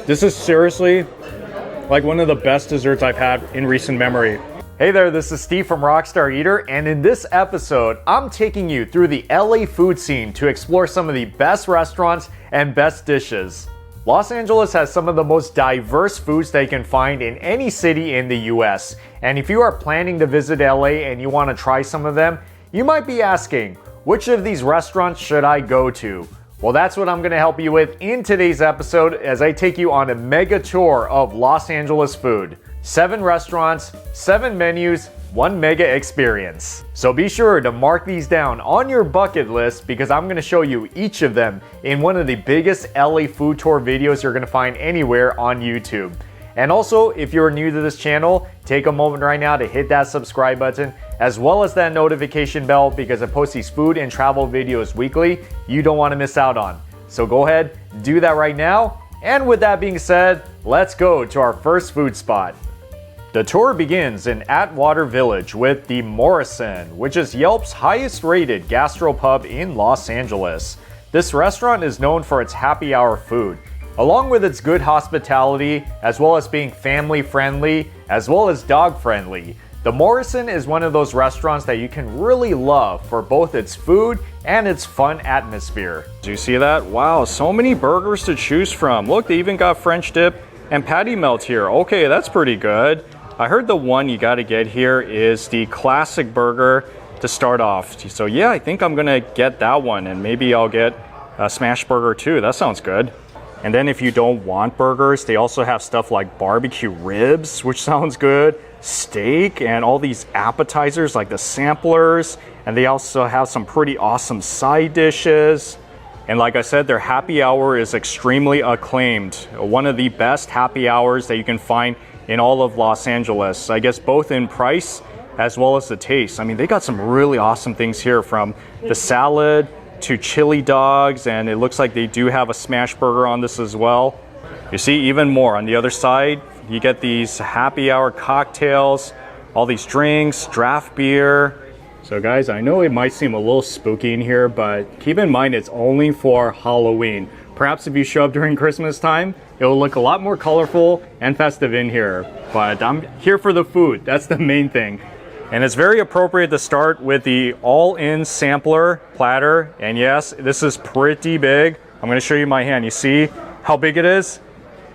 This is seriously like one of the best desserts I've had in recent memory. Hey there, this is Steve from Rockstar Eater, and in this episode, I'm taking you through the LA food scene to explore some of the best restaurants and best dishes. Los Angeles has some of the most diverse foods that you can find in any city in the US. And if you are planning to visit LA and you want to try some of them, you might be asking, which of these restaurants should I go to? Well, that's what I'm going to help you with in today's episode as I take you on a mega tour of Los Angeles food. 7 restaurants, 7 menus, 1 mega experience. So be sure to mark these down on your bucket list because I'm going to show you each of them in one of the biggest LA food tour videos you're going to find anywhere on YouTube. And also, if you're new to this channel, take a moment right now to hit that subscribe button as well as that notification bell because I post these food and travel videos weekly you don't want to miss out on. So go ahead, do that right now. And with that being said, let's go to our first food spot. The tour begins in Atwater Village with the Morrison, which is Yelp's highest rated gastropub in Los Angeles. This restaurant is known for its happy hour food, along with its good hospitality, as well as being family friendly, as well as dog friendly. The Morrison is one of those restaurants that you can really love for both its food and its fun atmosphere. Do you see that? Wow, so many burgers to choose from. Look, they even got French dip and patty melt here. Okay, that's pretty good. I heard the one you gotta get here is the classic burger to start off. So yeah, I think I'm gonna get that one, and maybe I'll get a smash burger too. That sounds good. And then if you don't want burgers, they also have stuff like barbecue ribs, which sounds good, steak, and all these appetizers like the samplers. And they also have some pretty awesome side dishes. And like I said, their happy hour is extremely acclaimed. One of the best happy hours that you can find in all of Los Angeles. I guess both in price as well as the taste. I mean, they got some really awesome things here, from the salad to chili dogs, and it looks like they do have a smash burger on this as well. You see even more on the other side. You get these happy hour cocktails, all these drinks, draft beer. So guys, I know it might seem a little spooky in here, but keep in mind it's only for Halloween. Perhaps if you show up during Christmas time, it will look a lot more colorful and festive in here. But I'm here for the food, that's the main thing. And it's very appropriate to start with the all-in sampler platter. And yes, this is pretty big. I'm gonna show you my hand. You see how big it is?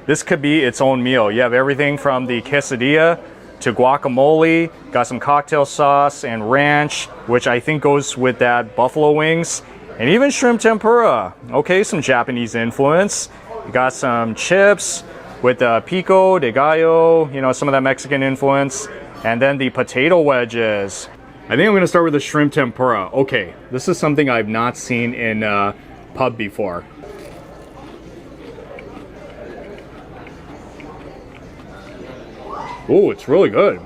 This could be its own meal. You have everything from the quesadilla to guacamole, got some cocktail sauce and ranch, which I think goes with that buffalo wings, and even shrimp tempura. Okay, some Japanese influence. You got some chips with pico de gallo, you know, some of that Mexican influence. And then the potato wedges. I think I'm gonna start with the shrimp tempura. Okay, this is something I've not seen in a pub before. Ooh, it's really good.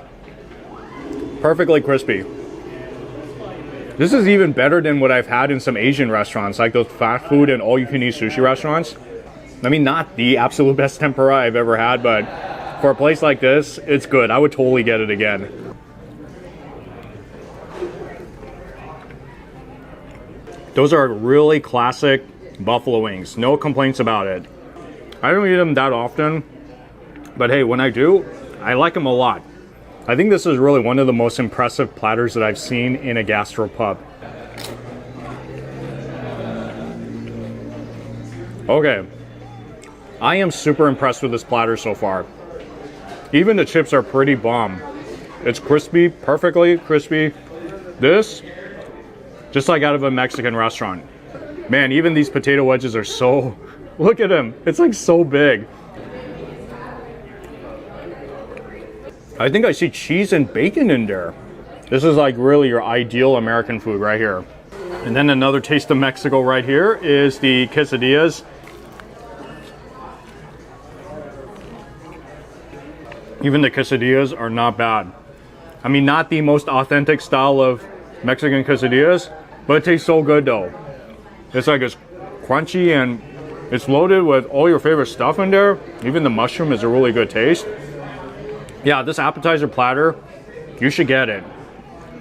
Perfectly crispy. This is even better than what I've had in some Asian restaurants, like those fast food and all-you-can-eat sushi restaurants. I mean, not the absolute best tempura I've ever had, but for a place like this, it's good. I would totally get it again. Those are really classic buffalo wings. No complaints about it. I don't eat them that often, but hey, when I do, I like them a lot. I think this is really one of the most impressive platters that I've seen in a gastropub. Okay, I am super impressed with this platter so far. Even the chips are pretty bomb. It's crispy, perfectly crispy. This, just like out of a Mexican restaurant. Man, even these potato wedges are so, look at them. It's like so big. I think I see cheese and bacon in there. This is like really your ideal American food right here. And then another taste of Mexico right here is the quesadillas. Even the quesadillas are not bad. I mean, not the most authentic style of Mexican quesadillas, but it tastes so good though. It's like it's crunchy and it's loaded with all your favorite stuff in there. Even the mushroom is a really good taste. Yeah, this appetizer platter, you should get it.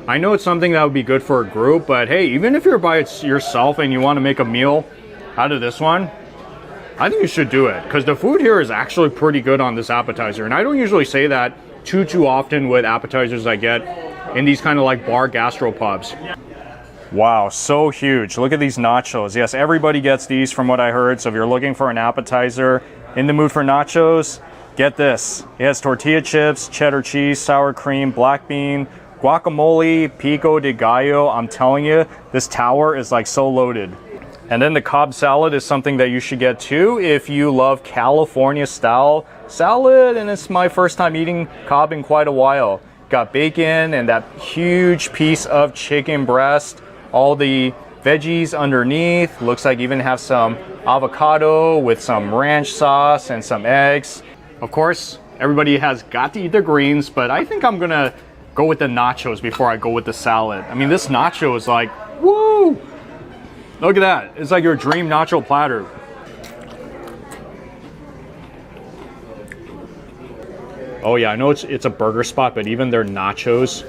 I know it's something that would be good for a group, but hey, even if you're by yourself and you want to make a meal out of this one, I think you should do it because the food here is actually pretty good on this appetizer. And I don't usually say that too often with appetizers I get in these kind of like bar gastropubs. Wow, so huge. Look at these nachos. Yes, everybody gets these from what I heard. So if you're looking for an appetizer, in the mood for nachos, get this. It has tortilla chips, cheddar cheese, sour cream, black bean, guacamole, pico de gallo. I'm telling you, this tower is like so loaded. And then the Cobb salad is something that you should get too if you love California style salad. And it's my first time eating Cobb in quite a while. Got bacon and that huge piece of chicken breast. All the veggies underneath. Looks like even have some avocado with some ranch sauce and some eggs. Of course, everybody has got to eat their greens, but I think I'm gonna go with the nachos before I go with the salad. I mean, this nacho is like, woo! Look at that. It's like your dream nacho platter. Oh yeah, I know it's a burger spot, but even their nachos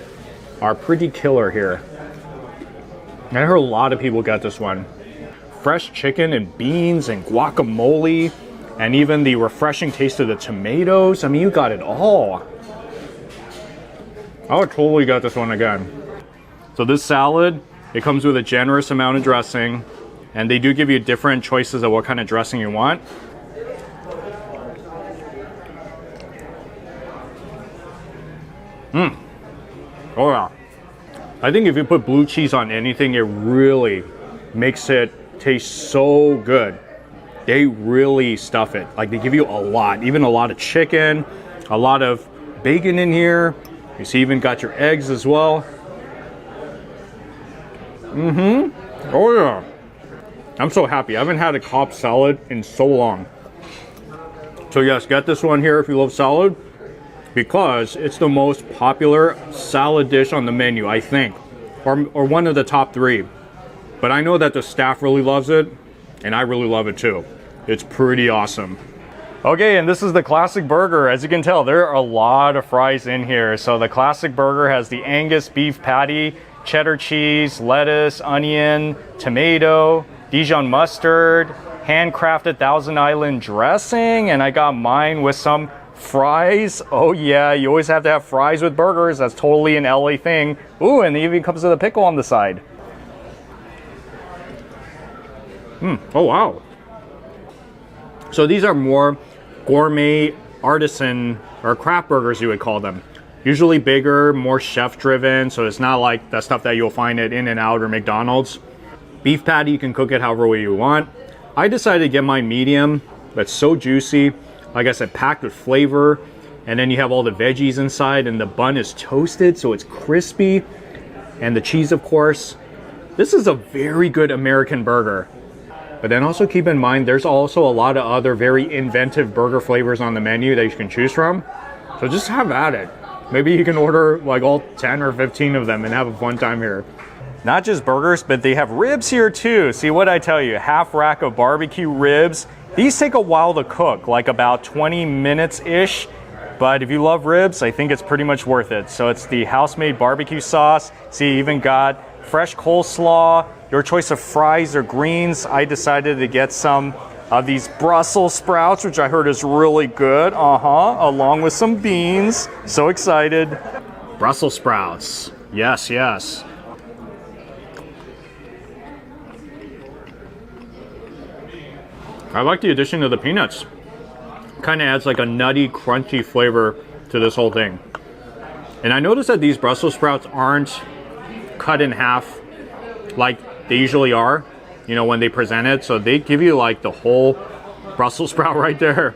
are pretty killer here. I heard a lot of people get this one. Fresh chicken and beans and guacamole, and even the refreshing taste of the tomatoes. I mean, you got it all. I would totally get this one again. So this salad, it comes with a generous amount of dressing, and they do give you different choices of what kind of dressing you want. Oh yeah. I think if you put blue cheese on anything, it really makes it taste so good. They really stuff it. Like they give you a lot, even a lot of chicken, a lot of bacon in here. You see, even got your eggs as well. Oh yeah. I'm so happy. I haven't had a Cobb salad in so long. So yes, get this one here if you love salad, because it's the most popular salad dish on the menu, I think, or one of the top 3. But I know that the staff really loves it, and I really love it too. It's pretty awesome. Okay, and this is the classic burger. As you can tell, there are a lot of fries in here. So the classic burger has the Angus beef patty, cheddar cheese, lettuce, onion, tomato, Dijon mustard, handcrafted Thousand Island dressing, and I got mine with some fries. Oh yeah, you always have to have fries with burgers. That's totally an LA thing. Ooh, and it even comes with a pickle on the side. Oh wow. So these are more gourmet, artisan, or craft burgers, you would call them. Usually bigger, more chef driven, so it's not like the stuff that you'll find at In-N-Out or McDonald's. Beef patty, you can cook it however way you want. I decided to get mine medium, but it's so juicy. Like I said, packed with flavor, and then you have all the veggies inside, and the bun is toasted, so it's crispy, and the cheese, of course. This is a very good American burger. But then also keep in mind, there's also a lot of other very inventive burger flavors on the menu that you can choose from. So just have at it. Maybe you can order like all 10 or 15 of them and have a fun time here. Not just burgers, but they have ribs here too. See what I tell you, half rack of barbecue ribs. These take a while to cook, like about 20 minutes-ish. But if you love ribs, I think it's pretty much worth it. So it's the house-made barbecue sauce. See, you even got fresh coleslaw, your choice of fries or greens. I decided to get some of these Brussels sprouts, which I heard is really good. Along with some beans. So excited. Brussels sprouts. Yes, yes. I like the addition of the peanuts. Kind of adds like a nutty, crunchy flavor to this whole thing. And I noticed that these Brussels sprouts aren't cut in half like they usually are, you know, when they present it. So they give you like the whole Brussels sprout right there.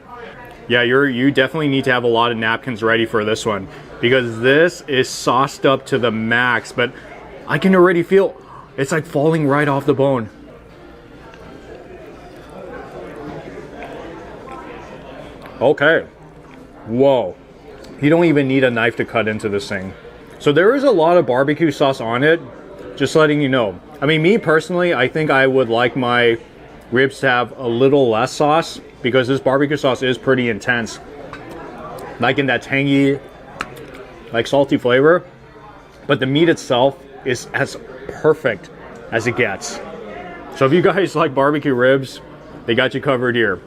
Yeah, you definitely need to have a lot of napkins ready for this one, because this is sauced up to the max. But I can already feel it's like falling right off the bone. Okay. Whoa. You don't even need a knife to cut into this thing. So there is a lot of barbecue sauce on it, just letting you know. I mean, me personally, I think I would like my ribs to have a little less sauce, because this barbecue sauce is pretty intense. Like in that tangy, like salty flavor. But the meat itself is as perfect as it gets. So if you guys like barbecue ribs, they got you covered here.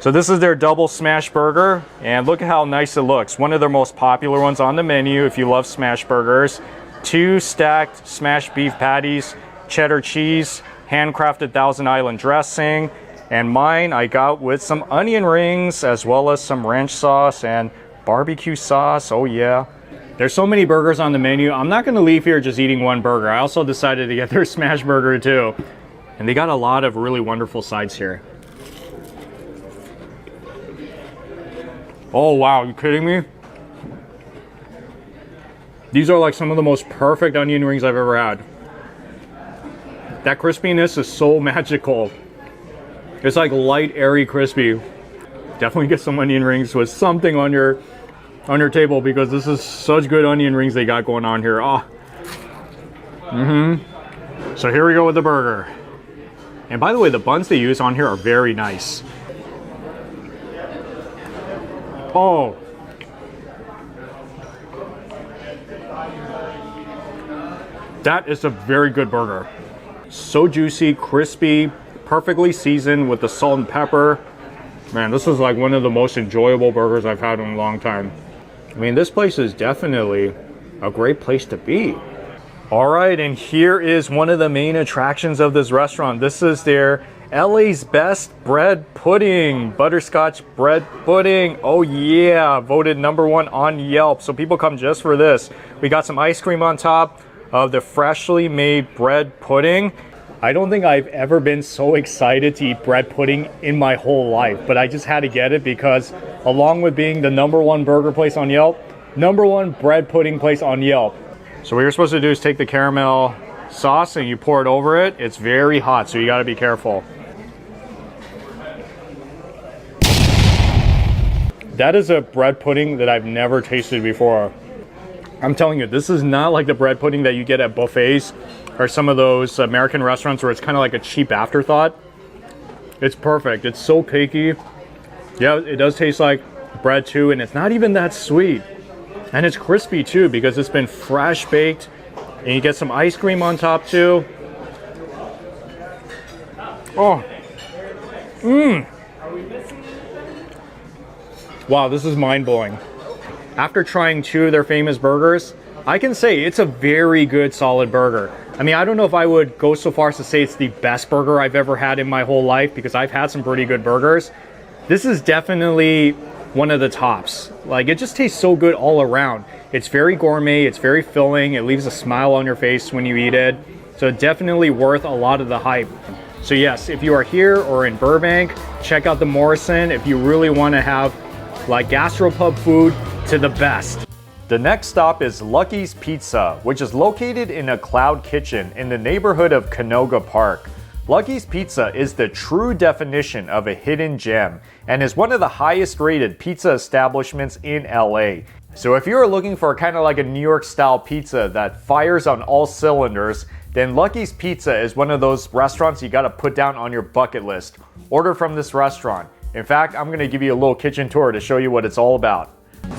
So this is their double smash burger, and look at how nice it looks. One of their most popular ones on the menu if you love smash burgers. 2 stacked smashed beef patties, cheddar cheese, handcrafted Thousand Island dressing, and mine I got with some onion rings as well as some ranch sauce and barbecue sauce. Oh yeah. There's so many burgers on the menu. I'm not going to leave here just eating one burger. I also decided to get their smash burger too. And they got a lot of really wonderful sides here. Oh wow, you kidding me? These are like some of the most perfect onion rings I've ever had. That crispiness is so magical. It's like light, airy, crispy. Definitely get some onion rings with something on your table, because this is such good onion rings they got going on here. Oh. So here we go with the burger. And by the way, the buns they use on here are very nice. Oh. That is a very good burger. So juicy, crispy, perfectly seasoned with the salt and pepper. Man, this is like one of the most enjoyable burgers I've had in a long time. I mean, this place is definitely a great place to be. All right, and here is one of the main attractions of this restaurant. This is their LA's best bread pudding, butterscotch bread pudding. Oh yeah, voted #1 on Yelp. So people come just for this. We got some ice cream on top of the freshly made bread pudding. I don't think I've ever been so excited to eat bread pudding in my whole life, but I just had to get it because along with being the #1 burger place on Yelp, #1 bread pudding place on Yelp. So what you're supposed to do is take the caramel sauce and you pour it over it. It's very hot, so you gotta be careful. That is a bread pudding that I've never tasted before. I'm telling you, this is not like the bread pudding that you get at buffets or some of those American restaurants where it's kind of like a cheap afterthought. It's perfect. It's so cakey. Yeah, it does taste like bread too, and it's not even that sweet. And it's crispy too because it's been fresh baked, and you get some ice cream on top too. Oh. Wow, this is mind-blowing. After trying 2 of their famous burgers, I can say it's a very good, solid burger. I mean, I don't know if I would go so far as to say it's the best burger I've ever had in my whole life, because I've had some pretty good burgers. This is definitely one of the tops. Like, it just tastes so good all around. It's very gourmet, it's very filling, it leaves a smile on your face when you eat it. So definitely worth a lot of the hype. So yes, if you are here or in Burbank, check out the Morrison if you really want to have like gastropub food to the best. The next stop is Lucky's Pizza, which is located in a cloud kitchen in the neighborhood of Canoga Park. Lucky's Pizza is the true definition of a hidden gem and is one of the highest rated pizza establishments in LA. So if you're looking for kind of like a New York style pizza that fires on all cylinders, then Lucky's Pizza is one of those restaurants you gotta put down on your bucket list. Order from this restaurant. In fact, I'm gonna give you a little kitchen tour to show you what it's all about.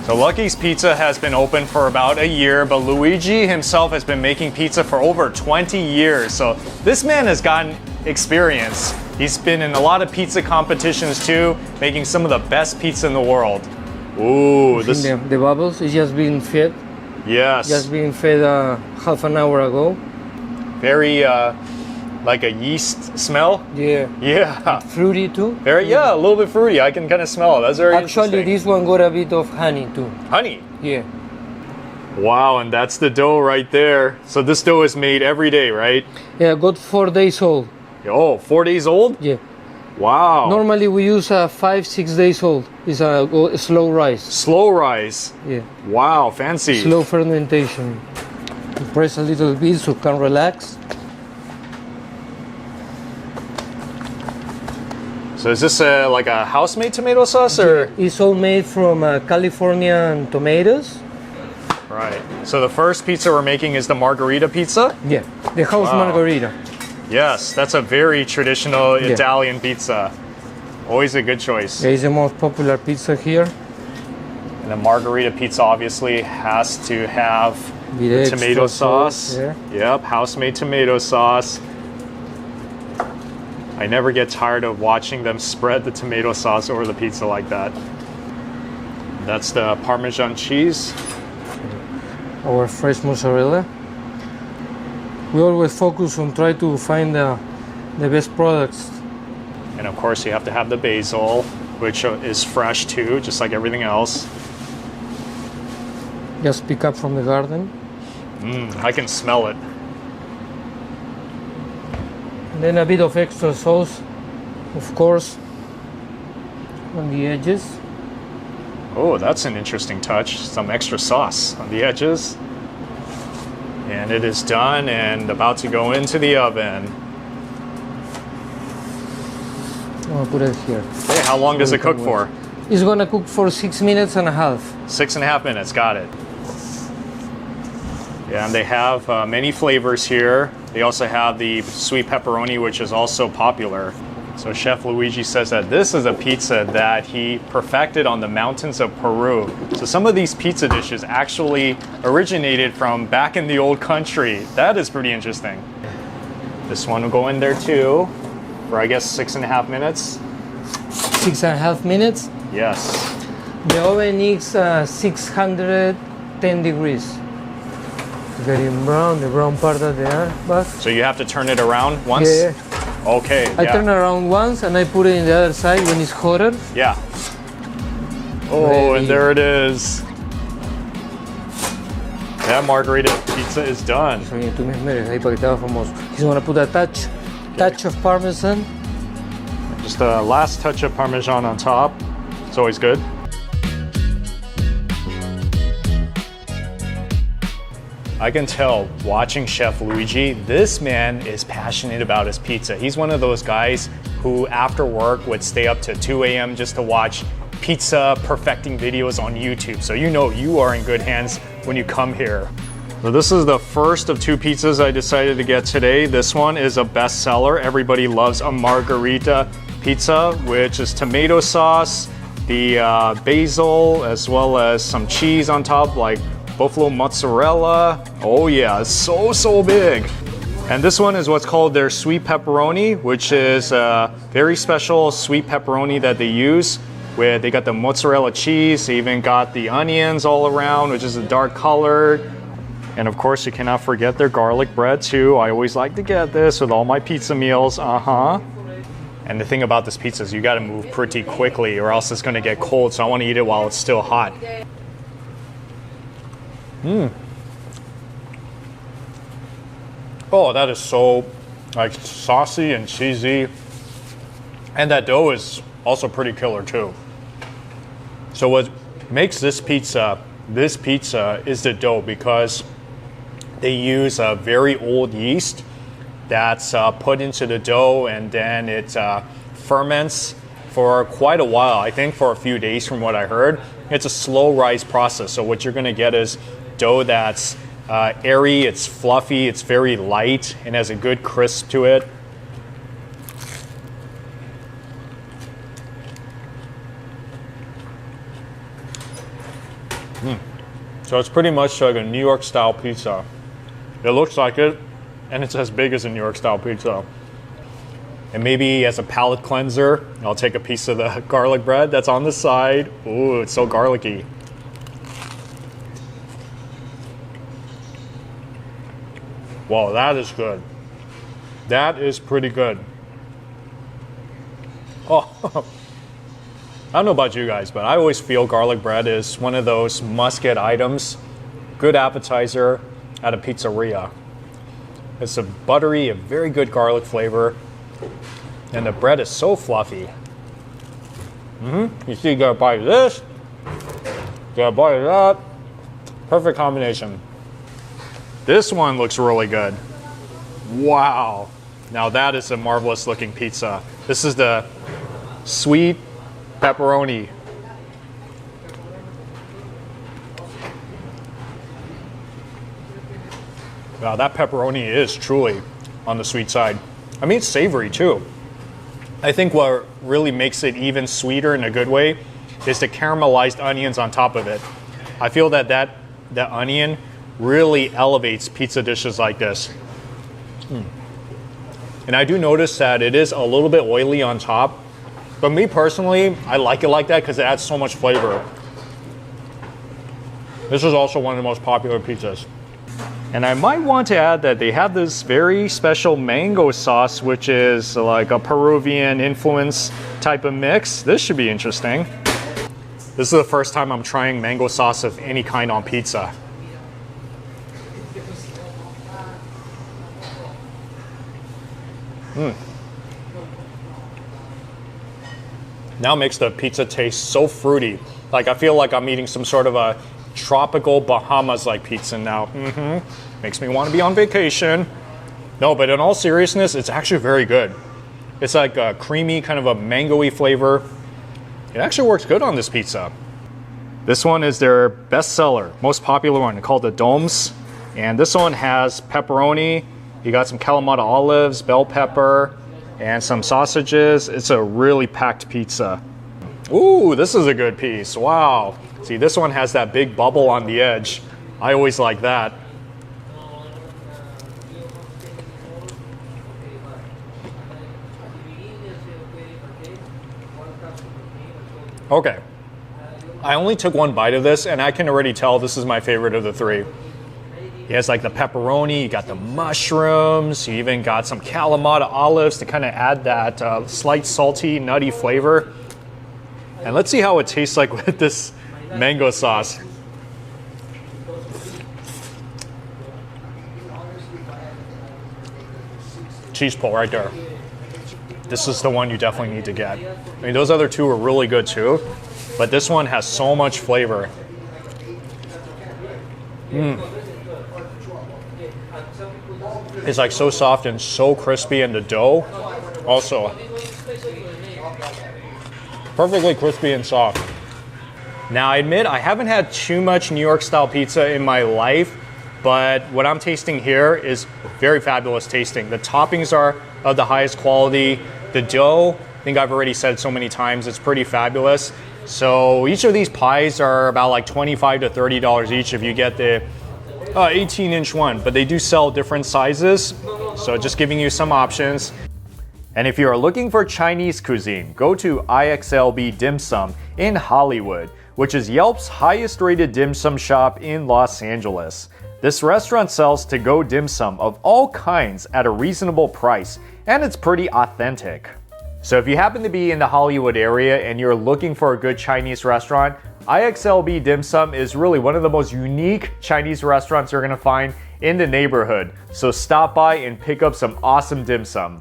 So Lucky's Pizza has been open for about a year, but Luigi himself has been making pizza for over 20 years. So this man has gotten experience. He's been in a lot of pizza competitions too, making some of the best pizza in the world. Ooh, this... The bubbles is just being fed. Yes. Just being fed half an hour ago. Very, like a yeast smell? Yeah. Yeah. Fruity too? Very, yeah, a little bit fruity. I can kind of smell it. That's very Actually, this one got a bit of honey too. Honey? Yeah. Wow, and that's the dough right there. So this dough is made every day, right? Yeah, got 4 days old. Oh, 4 days old? Yeah. Wow. Normally we use 5-6 days old. It's a slow rise. Slow rise? Yeah. Wow, fancy. Slow fermentation. Press a little bit so you can relax. So is this like a house-made tomato sauce, or? Yeah, it's all made from Californian tomatoes. Right. So the first pizza we're making is the margarita pizza? Yeah, the house margarita. Yes, that's a very traditional Italian pizza. Always a good choice. Yeah, it's the most popular pizza here. And the margarita pizza obviously has to have the tomato sauce. Yeah. Yep, house-made tomato sauce. I never get tired of watching them spread the tomato sauce over the pizza like that. That's the Parmesan cheese. Our fresh mozzarella. We always focus on try to find the best products. And of course you have to have the basil, which is fresh too, just like everything else. Just pick up from the garden. I can smell it. And then a bit of extra sauce, of course, on the edges. Oh, that's an interesting touch. Some extra sauce on the edges. And it is done and about to go into the oven. I'm gonna put it here. Hey, how long does it cook for? It's gonna cook for 6 minutes and a half. 6.5 minutes, got it. Yeah, and they have many flavors here. They also have the sweet pepperoni, which is also popular. So Chef Luigi says that this is a pizza that he perfected on the mountains of Peru. So some of these pizza dishes actually originated from back in the old country. That is pretty interesting. This one will go in there too, for I guess 6.5 minutes. 6.5 minutes? Yes. The oven is 610 degrees. Getting brown, the brown part of the back. So you have to turn it around once? Yeah. Okay. I turn around once and I put it in the other side when it's hotter. Yeah. Oh, Ready. and there it is. That margarita pizza is done. He's gonna put a touch of Parmesan. Just a last touch of Parmesan on top. It's always good. I can tell watching Chef Luigi, this man is passionate about his pizza. He's one of those guys who after work would stay up to 2 a.m. just to watch pizza perfecting videos on YouTube. So you know you are in good hands when you come here. So this is the first of 2 pizzas I decided to get today. This one is a bestseller. Everybody loves a margarita pizza, which is tomato sauce, the basil, as well as some cheese on top, like buffalo mozzarella. Oh yeah, it's so big. And this one is what's called their sweet pepperoni, which is a very special sweet pepperoni that they use. Where they got the mozzarella cheese, they even got the onions all around, which is a dark color. And of course, you cannot forget their garlic bread too. I always like to get this with all my pizza meals. And the thing about this pizza is you gotta move pretty quickly or else it's gonna get cold. So I wanna eat it while it's still hot. Oh, that is so like saucy and cheesy. And that dough is also pretty killer too. So what makes this pizza is the dough, because they use a very old yeast that's put into the dough, and then it ferments for quite a while. I think for a few days from what I heard. It's a slow rise process. So what you're gonna get is dough that's airy, it's fluffy, it's very light, and has a good crisp to it. So it's pretty much like a New York style pizza. It looks like it, and it's as big as a New York style pizza. And maybe as a palate cleanser, I'll take a piece of the garlic bread that's on the side. Ooh, it's so garlicky. Wow, that is good. That is pretty good. Oh, I don't know about you guys, but I always feel garlic bread is one of those must-get items. Good appetizer at a pizzeria. It's a buttery, a very good garlic flavor. And the bread is so fluffy. You see, you got a bite of this, got a bite of that. Perfect combination. This one looks really good. Wow. Now that is a marvelous looking pizza. This is the sweet pepperoni. Wow, that pepperoni is truly on the sweet side. I mean, it's savory too. I think what really makes it even sweeter in a good way is the caramelized onions on top of it. I feel that the onion really elevates pizza dishes like this. And I do notice that it is a little bit oily on top. But me personally, I like it like that because it adds so much flavor. This is also one of the most popular pizzas. And I might want to add that they have this very special mango sauce, which is like a Peruvian influence type of mix. This should be interesting. This is the first time I'm trying mango sauce of any kind on pizza. Now makes the pizza taste so fruity. Like I feel like I'm eating some sort of a tropical Bahamas like pizza now. Makes me want to be on vacation. No, but in all seriousness, it's actually very good. It's like a creamy, kind of a mango-y flavor. It actually works good on this pizza. This one is their best seller, most popular one, called the Domes. And this one has pepperoni. You got some Kalamata olives, bell pepper, and some sausages. It's a really packed pizza. Ooh, this is a good piece. Wow. See, this one has that big bubble on the edge. I always like that. Okay. I only took one bite of this, and I can already tell this is my favorite of the three. It has like the pepperoni, you got the mushrooms, you even got some Kalamata olives to kind of add that slight salty, nutty flavor. And let's see how it tastes like with this mango sauce. Cheese pull right there. This is the one you definitely need to get. I mean, those other two are really good too, but this one has so much flavor. It's like so soft and so crispy, and the dough also perfectly crispy and soft. Now I admit I haven't had too much New York style pizza in my life, but what I'm tasting here is very fabulous tasting. The toppings are of the highest quality. The dough, I think I've already said so many times, it's pretty fabulous. So each of these pies are about like $25 to $30 each if you get the 18-inch one, but they do sell different sizes, so just giving you some options. And if you are looking for Chinese cuisine, go to IXLB Dim Sum in Hollywood, which is Yelp's highest rated dim sum shop in Los Angeles. This restaurant sells to-go dim sum of all kinds at a reasonable price, and it's pretty authentic. So if you happen to be in the Hollywood area and you're looking for a good Chinese restaurant, IXLB Dim Sum is really one of the most unique Chinese restaurants you're gonna find in the neighborhood. So stop by and pick up some awesome dim sum.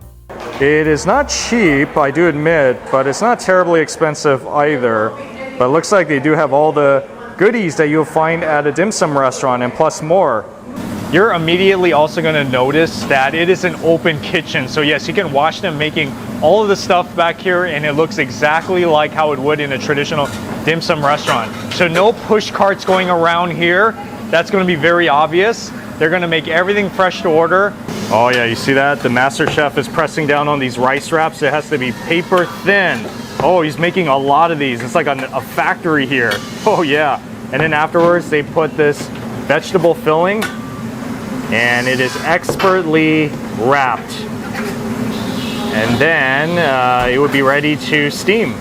It is not cheap, I do admit, but it's not terribly expensive either. But it looks like they do have all the goodies that you'll find at a dim sum restaurant and plus more. You're immediately also going to notice that it is an open kitchen. So yes, you can watch them making all of the stuff back here, and it looks exactly like how it would in a traditional dim sum restaurant. So no push carts going around here. That's going to be very obvious. They're going to make everything fresh to order. Oh yeah, you see that? The master chef is pressing down on these rice wraps. It has to be paper thin. Oh, he's making a lot of these. It's like a factory here. Oh yeah. And then afterwards, they put this vegetable filling, and it is expertly wrapped. And then it would be ready to steam.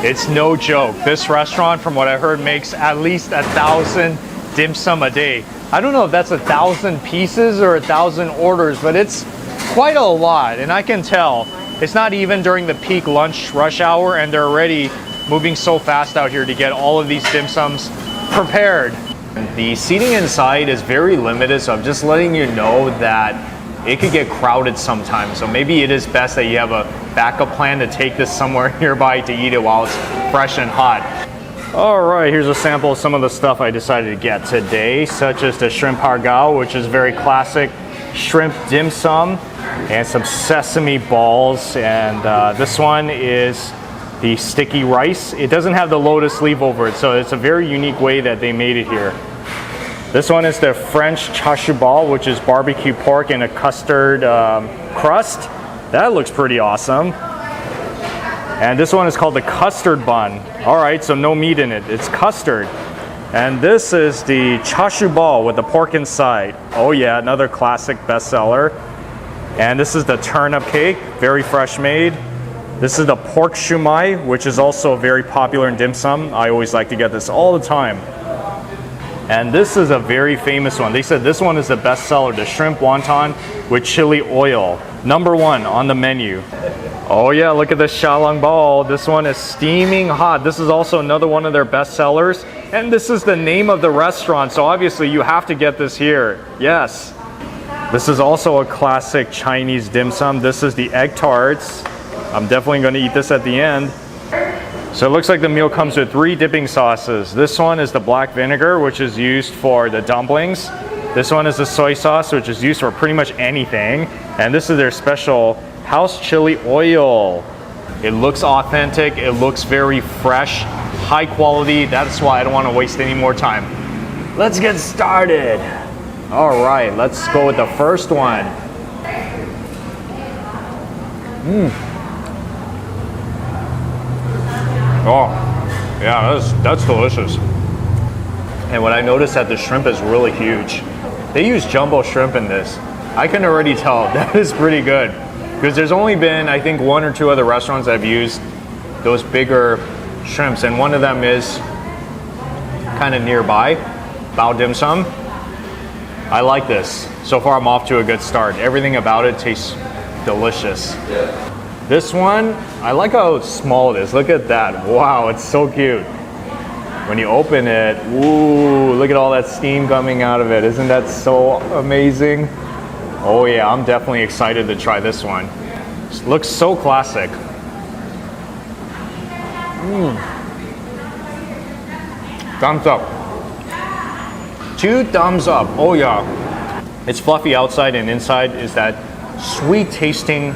It's no joke. This restaurant, from what I heard, makes at least 1,000 dim sum a day. I don't know if that's 1,000 pieces or 1,000 orders, but it's quite a lot. And I can tell it's not even during the peak lunch rush hour, and they're already moving so fast out here to get all of these dim sums prepared. The seating inside is very limited, so I'm just letting you know that it could get crowded sometimes. So maybe it is best that you have a backup plan to take this somewhere nearby to eat it while it's fresh and hot. All right, here's a sample of some of the stuff I decided to get today, such as the shrimp hargao, which is very classic shrimp dim sum, and some sesame balls. And this one is the sticky rice. It doesn't have the lotus leaf over it, so it's a very unique way that they made it here. This one is the French chashu ball, which is barbecue pork in a custard crust. That looks pretty awesome. And this one is called the custard bun. All right, so no meat in it, it's custard. And this is the chashu ball with the pork inside. Oh yeah, another classic bestseller. And this is the turnip cake, very fresh made. This is the pork shumai, which is also very popular in dim sum. I always like to get this all the time. And this is a very famous one. They said this one is the best seller, the shrimp wonton with chili oil. #1 on the menu. Oh yeah, look at this xiaolong ball. This one is steaming hot. This is also another one of their best sellers. And this is the name of the restaurant, so obviously you have to get this here. Yes. This is also a classic Chinese dim sum. This is the egg tarts. I'm definitely going to eat this at the end. So it looks like the meal comes with 3 dipping sauces. This one is the black vinegar, which is used for the dumplings. This one is the soy sauce, which is used for pretty much anything. And this is their special house chili oil. It looks authentic. It looks very fresh, high quality. That's why I don't want to waste any more time. Let's get started. All right, let's go with the first one. Oh, yeah, that's delicious. And what I noticed that the shrimp is really huge. They use jumbo shrimp in this. I can already tell that is pretty good. Because there's only been, I think, 1 or 2 other restaurants that have used those bigger shrimps. And one of them is kind of nearby, Bao Dim Sum. I like this. So far, I'm off to a good start. Everything about it tastes delicious. This one, I like how small it is. Look at that. Wow, it's so cute. When you open it, ooh, look at all that steam coming out of it. Isn't that so amazing? Oh yeah, I'm definitely excited to try this one. It looks so classic. Thumbs up. 2 thumbs up. Oh yeah. It's fluffy outside and inside is that sweet tasting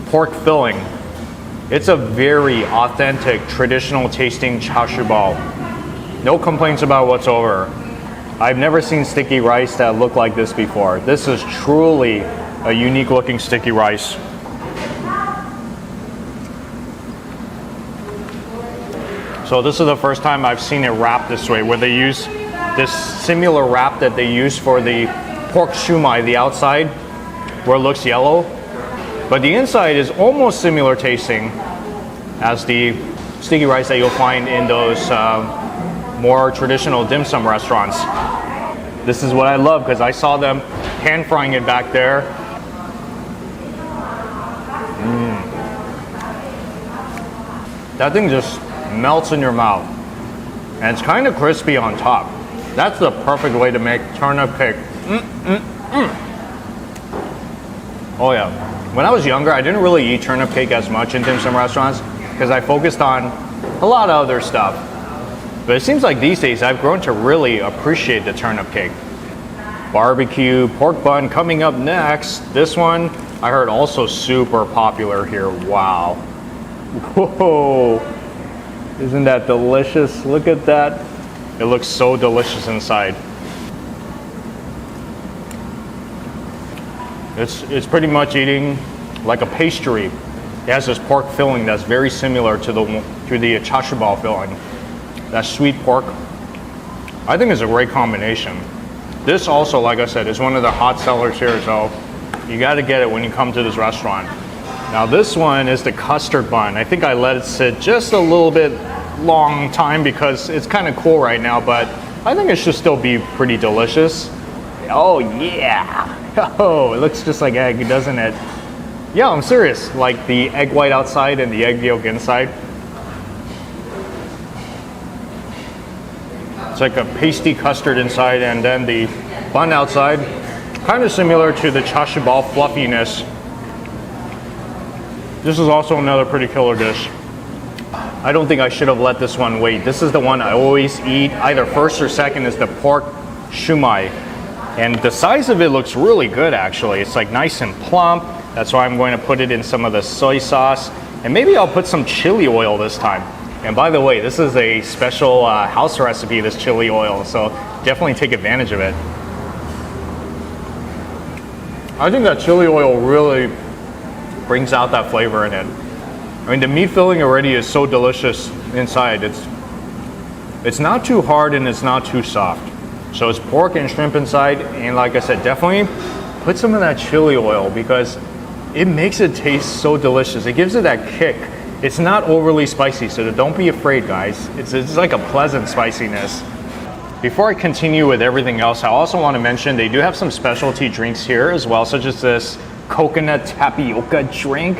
pork filling. It's a very authentic, traditional tasting char siu bao. No complaints about whatsoever. I've never seen sticky rice that looked like this before. This is truly a unique looking sticky rice. So this is the first time I've seen it wrapped this way, where they use this similar wrap that they use for the pork shumai, the outside, where it looks yellow. But the inside is almost similar tasting as the sticky rice that you'll find in those more traditional dim sum restaurants. This is what I love because I saw them pan frying it back there. That thing just melts in your mouth. And it's kind of crispy on top. That's the perfect way to make turnip cake. Oh yeah. When I was younger, I didn't really eat turnip cake as much in dim sum restaurants because I focused on a lot of other stuff. But it seems like these days I've grown to really appreciate the turnip cake. Barbecue pork bun coming up next. This one I heard also super popular here. Wow. Whoa. Isn't that delicious? Look at that. It looks so delicious inside. It's pretty much eating like a pastry. It has this pork filling that's very similar to the char siu bao filling. That sweet pork. I think it's a great combination. This also, like I said, is one of the hot sellers here, so you got to get it when you come to this restaurant. Now this one is the custard bun. I think I let it sit just a little bit long time because it's kind of cool right now, but I think it should still be pretty delicious. Oh yeah. Oh, it looks just like egg, doesn't it? Yeah, I'm serious. Like the egg white outside and the egg yolk inside. It's like a pasty custard inside and then the bun outside. Kind of similar to the char siu bao fluffiness. This is also another pretty killer dish. I don't think I should have let this one wait. This is the one I always eat. Either first or second is the pork shumai. And the size of it looks really good actually. It's like nice and plump. That's why I'm going to put it in some of the soy sauce. And maybe I'll put some chili oil this time. And by the way, this is a special house recipe, this chili oil. So definitely take advantage of it. I think that chili oil really brings out that flavor in it. I mean, the meat filling already is so delicious inside. It's not too hard and it's not too soft. So it's pork and shrimp inside, and like I said, definitely put some of that chili oil because it makes it taste so delicious. It gives it that kick. It's not overly spicy, so don't be afraid, guys. It's like a pleasant spiciness. Before I continue with everything else, I also want to mention they do have some specialty drinks here as well, such as this coconut tapioca drink.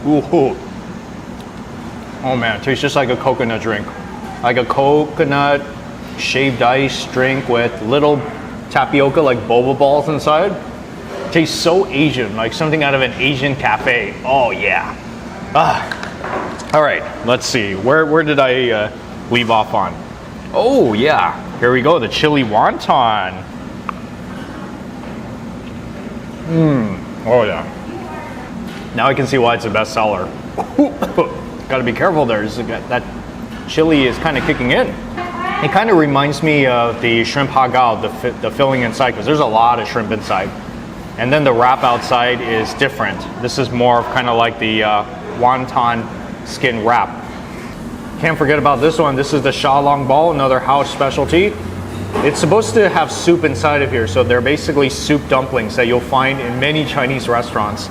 Ooh. Oh man, it tastes just like a coconut drink. Like a coconut shaved ice drink with little tapioca like boba balls inside. It tastes so Asian, like something out of an Asian cafe. Oh yeah. All right, let's see. Where did I leave off on? Oh yeah, here we go. The chili wonton. Oh yeah. Now I can see why it's a bestseller. Got to be careful there. That chili is kind of kicking in. It kind of reminds me of the shrimp hagao, the filling inside, because there's a lot of shrimp inside. And then the wrap outside is different. This is more of kind of like the wonton skin wrap. Can't forget about this one. This is the xiaolong ball, another house specialty. It's supposed to have soup inside of here, so they're basically soup dumplings that you'll find in many Chinese restaurants.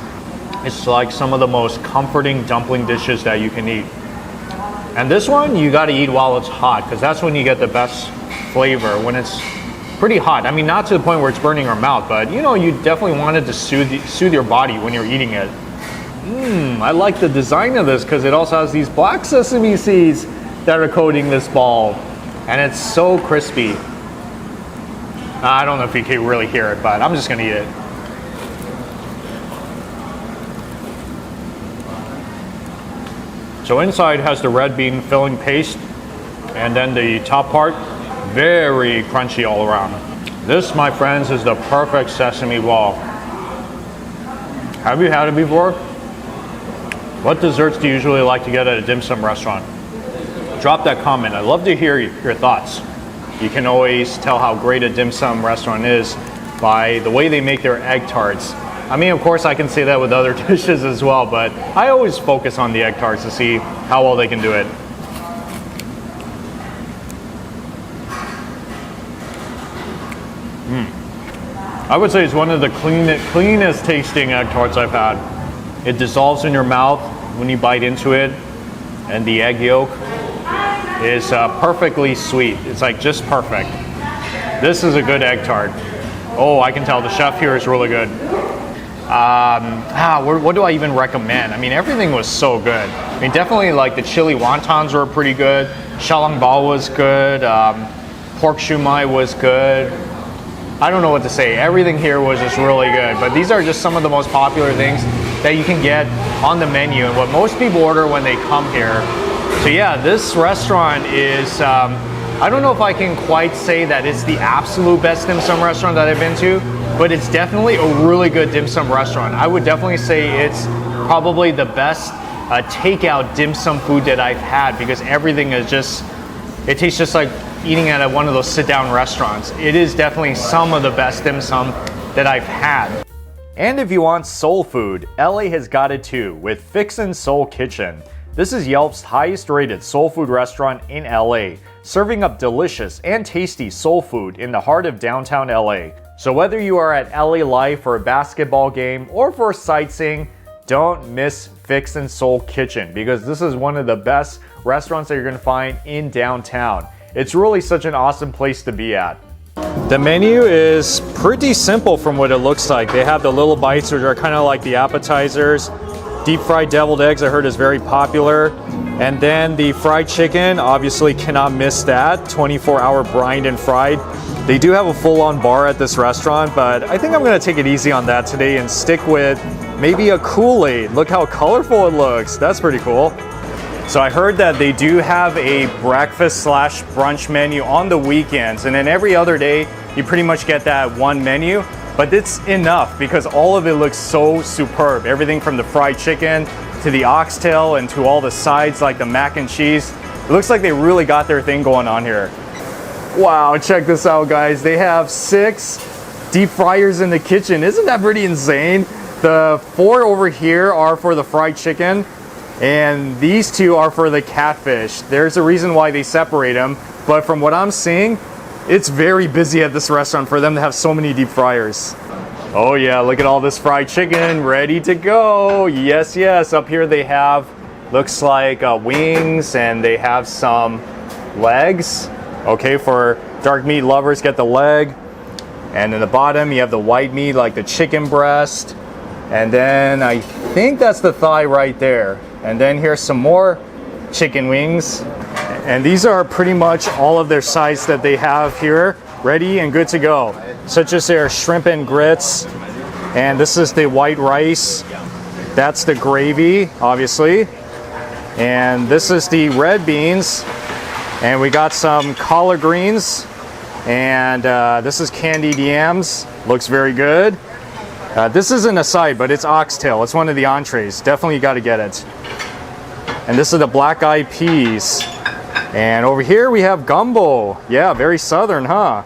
It's like some of the most comforting dumpling dishes that you can eat. And this one, you gotta eat while it's hot, because that's when you get the best flavor, when it's pretty hot. I mean, not to the point where it's burning your mouth, but you know, you definitely want it to soothe your body when you're eating it. I like the design of this, because it also has these black sesame seeds that are coating this ball. And it's so crispy. I don't know if you can really hear it, but I'm just gonna eat it. So inside has the red bean filling paste, and then the top part, very crunchy all around. This, my friends, is the perfect sesame ball. Have you had it before? What desserts do you usually like to get at a dim sum restaurant? Drop that comment. I'd love to hear your thoughts. You can always tell how great a dim sum restaurant is by the way they make their egg tarts. I mean, of course, I can say that with other dishes as well, but I always focus on the egg tarts to see how well they can do it. I would say it's one of the cleanest tasting egg tarts I've had. It dissolves in your mouth when you bite into it, and the egg yolk is perfectly sweet. It's like just perfect. This is a good egg tart. Oh, I can tell the chef here is really good. What do I even recommend? I mean, everything was so good. I mean, definitely like the chili wontons were pretty good. Xiaolong bao was good. Pork shumai was good. I don't know what to say. Everything here was just really good. But these are just some of the most popular things that you can get on the menu and what most people order when they come here. So yeah, this restaurant is, I don't know if I can quite say that it's the absolute best dim sum restaurant that I've been to, but it's definitely a really good dim sum restaurant. I would definitely say it's probably the best takeout dim sum food that I've had, because everything is just, it tastes just like eating at one of those sit down restaurants. It is definitely some of the best dim sum that I've had. And if you want soul food, LA has got it too with Fixins Soul Kitchen. This is Yelp's highest rated soul food restaurant in LA, serving up delicious and tasty soul food in the heart of downtown LA. So whether you are at LA Live for a basketball game or for sightseeing, don't miss Fixins Soul Kitchen, because this is one of the best restaurants that you're gonna find in downtown. It's really such an awesome place to be at. The menu is pretty simple from what it looks like. They have the little bites, which are kind of like the appetizers. Deep fried deviled eggs, I heard, is very popular. And then the fried chicken, obviously cannot miss that. 24-hour brined and fried. They do have a full-on bar at this restaurant, but I think I'm gonna take it easy on that today and stick with maybe a Kool-Aid. Look how colorful it looks. That's pretty cool. So I heard that they do have a breakfast / brunch menu on the weekends, and then every other day you pretty much get that one menu, but it's enough because all of it looks so superb. Everything from the fried chicken to the oxtail and to all the sides like the mac and cheese. It looks like they really got their thing going on here. Wow, check this out, guys. They have 6 deep fryers in the kitchen. Isn't that pretty insane? The 4 over here are for the fried chicken, and these 2 are for the catfish. There's a reason why they separate them, but from what I'm seeing, it's very busy at this restaurant for them to have so many deep fryers. Oh yeah, look at all this fried chicken ready to go. Yes, yes. Up here they have, looks like wings, and they have some legs. Okay, for dark meat lovers, get the leg. And in the bottom, you have the white meat, like the chicken breast. And then I think that's the thigh right there. And then here's some more chicken wings. And these are pretty much all of their sides that they have here, ready and good to go. Such as their shrimp and grits. And this is the white rice. That's the gravy, obviously. And this is the red beans. And we got some collard greens. And this is candied yams. Looks very good. This isn't a side, but it's oxtail. It's one of the entrees. Definitely got to get it. And this is the black eyed peas. And over here we have gumbo. Yeah, very southern, huh?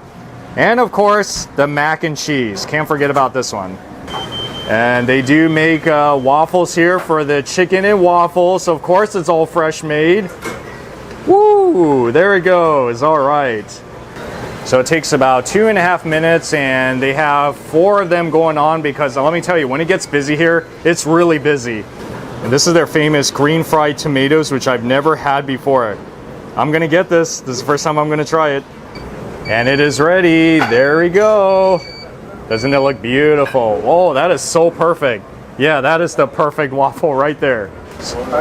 And of course, the mac and cheese. Can't forget about this one. And they do make waffles here for the chicken and waffles. Of course, it's all fresh made. Woo, there it goes. All right. So it takes about 2.5 minutes, and they have 4 of them going on because let me tell you, when it gets busy here, it's really busy. And this is their famous green fried tomatoes, which I've never had before. I'm gonna get this. This is the first time I'm gonna try it. And it is ready. There we go. Doesn't it look beautiful? Oh, that is so perfect. Yeah, that is the perfect waffle right there.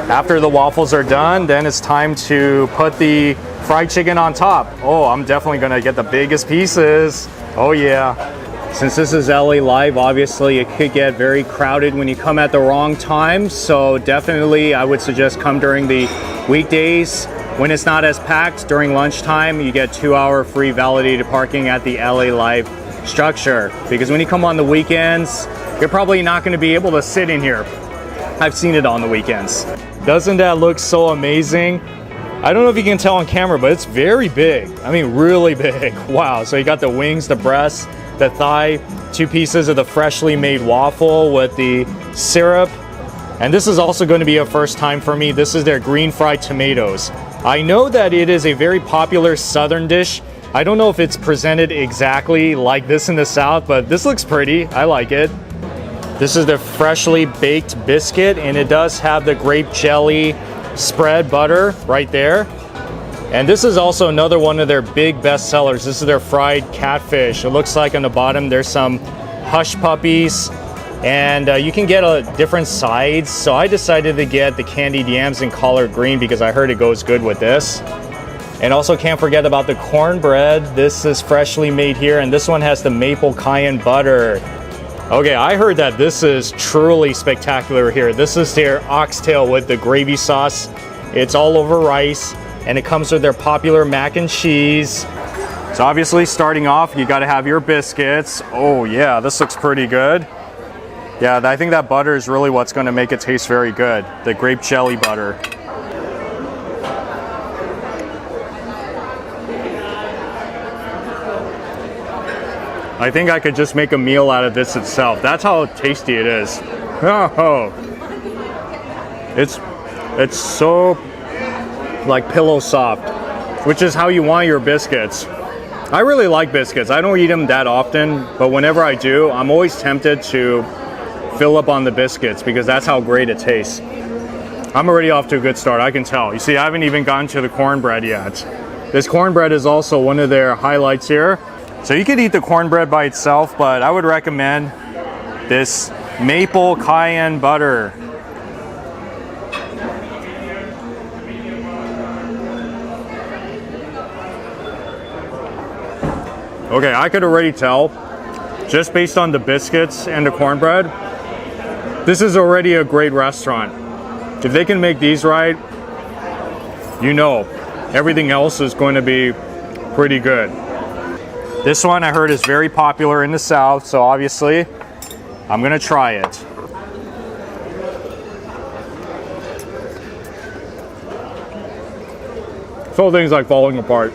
After the waffles are done, then it's time to put the fried chicken on top. Oh, I'm definitely gonna get the biggest pieces. Oh yeah. Since this is LA Live, obviously it could get very crowded when you come at the wrong time. So definitely I would suggest come during the weekdays when it's not as packed. During lunchtime, you get 2-hour free validated parking at the LA Live structure. Because when you come on the weekends, you're probably not gonna be able to sit in here. I've seen it on the weekends. Doesn't that look so amazing? I don't know if you can tell on camera, but it's very big. I mean, really big. Wow. So you got the wings, the breast, the thigh, 2 pieces of the freshly made waffle with the syrup. And this is also going to be a first time for me. This is their green fried tomatoes. I know that it is a very popular southern dish. I don't know if it's presented exactly like this in the South, but this looks pretty. I like it. This is the freshly baked biscuit, and it does have the grape jelly spread butter right there. And this is also another one of their big best sellers. This is their fried catfish. It looks like on the bottom there's some hush puppies, and you can get different sides. So I decided to get the candied yams and collard green because I heard it goes good with this. And also can't forget about the cornbread. This is freshly made here, and this one has the maple cayenne butter. Okay, I heard that this is truly spectacular here. This is their oxtail with the gravy sauce. It's all over rice, and it comes with their popular mac and cheese. So obviously, starting off, you gotta have your biscuits. Oh yeah, this looks pretty good. Yeah, I think that butter is really what's gonna make it taste very good. The grape jelly butter. I think I could just make a meal out of this itself. That's how tasty it is. Oh, it's so like pillow soft, which is how you want your biscuits. I really like biscuits. I don't eat them that often, but whenever I do, I'm always tempted to fill up on the biscuits because that's how great it tastes. I'm already off to a good start, I can tell. You see, I haven't even gotten to the cornbread yet. This cornbread is also one of their highlights here. So you could eat the cornbread by itself, but I would recommend this maple cayenne butter. Okay, I could already tell, just based on the biscuits and the cornbread, this is already a great restaurant. If they can make these right, you know, everything else is going to be pretty good. This one I heard is very popular in the South, so obviously I'm gonna try it. This whole thing's like falling apart.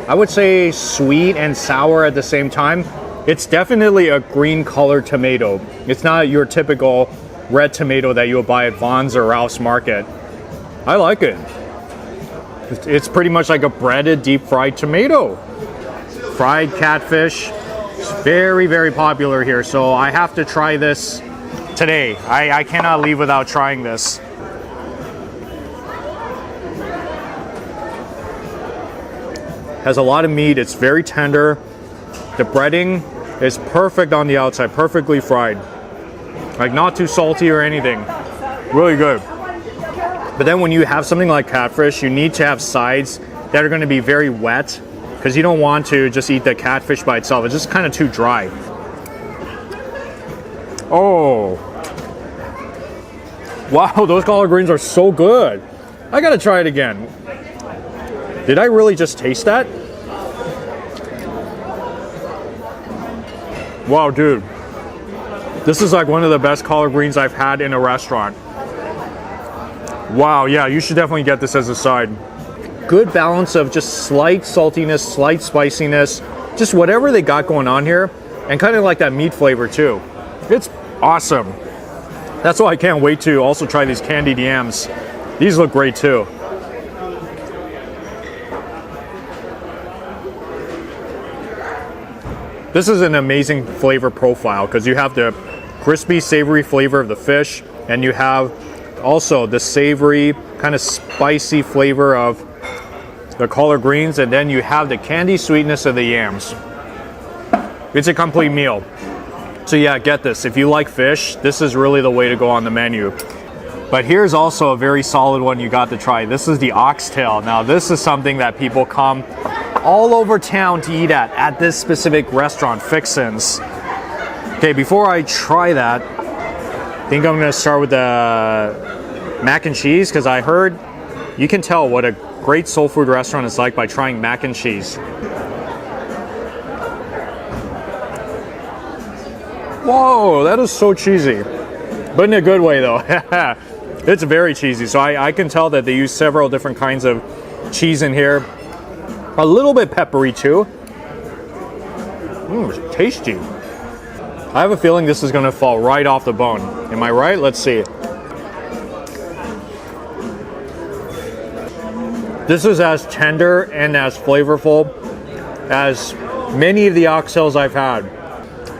I would say sweet and sour at the same time. It's definitely a green colored tomato. It's not your typical red tomato that you'll buy at Vaughn's or Ralph's Market. I like it. It's pretty much like a breaded deep fried tomato. Fried catfish, It's very, very popular here, so I have to try this today. I cannot leave without trying this. Has a lot of meat, it's very tender. The breading is perfect on the outside, perfectly fried. Like not too salty or anything. Really good. But then when you have something like catfish, you need to have sides that are gonna be very wet because you don't want to just eat the catfish by itself. It's just kind of too dry. Oh. Wow, those collard greens are so good. I gotta try it again. Did I really just taste that? Wow, dude. This is like one of the best collard greens I've had in a restaurant. Wow, yeah, you should definitely get this as a side. Good balance of just slight saltiness, slight spiciness, just whatever they got going on here, and kind of like that meat flavor too. It's awesome. That's why I can't wait to also try these candied yams. These look great too. This is an amazing flavor profile because you have the crispy, savory flavor of the fish, and you have also the savory, kind of spicy flavor of the collard greens, and then you have the candy sweetness of the yams. It's a complete meal. So yeah, get this. If you like fish, this is really the way to go on the menu. But here's also a very solid one you got to try. This is the oxtail. Now this is something that people come all over town to eat at this specific restaurant, Fixins. Okay, before I try that, I think I'm gonna start with the mac and cheese because I heard you can tell what a great soul food restaurant is like by trying mac and cheese. Whoa, that is so cheesy, but in a good way though. It's very cheesy, so I can tell that they use several different kinds of cheese in here. A little bit peppery too. It's tasty. I have a feeling this is gonna fall right off the bone. Am I right? Let's see. This is as tender and as flavorful as many of the oxtails I've had.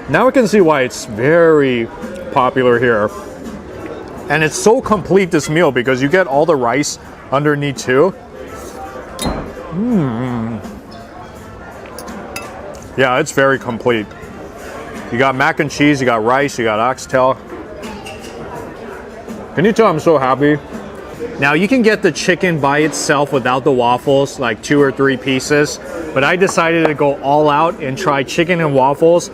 Now I can see why it's very popular here. And it's so complete, this meal, because you get all the rice underneath too. Yeah, it's very complete. You got mac and cheese, you got rice, you got oxtail. Can you tell I'm so happy? Now you can get the chicken by itself without the waffles, like 2 or 3 pieces, but I decided to go all out and try chicken and waffles,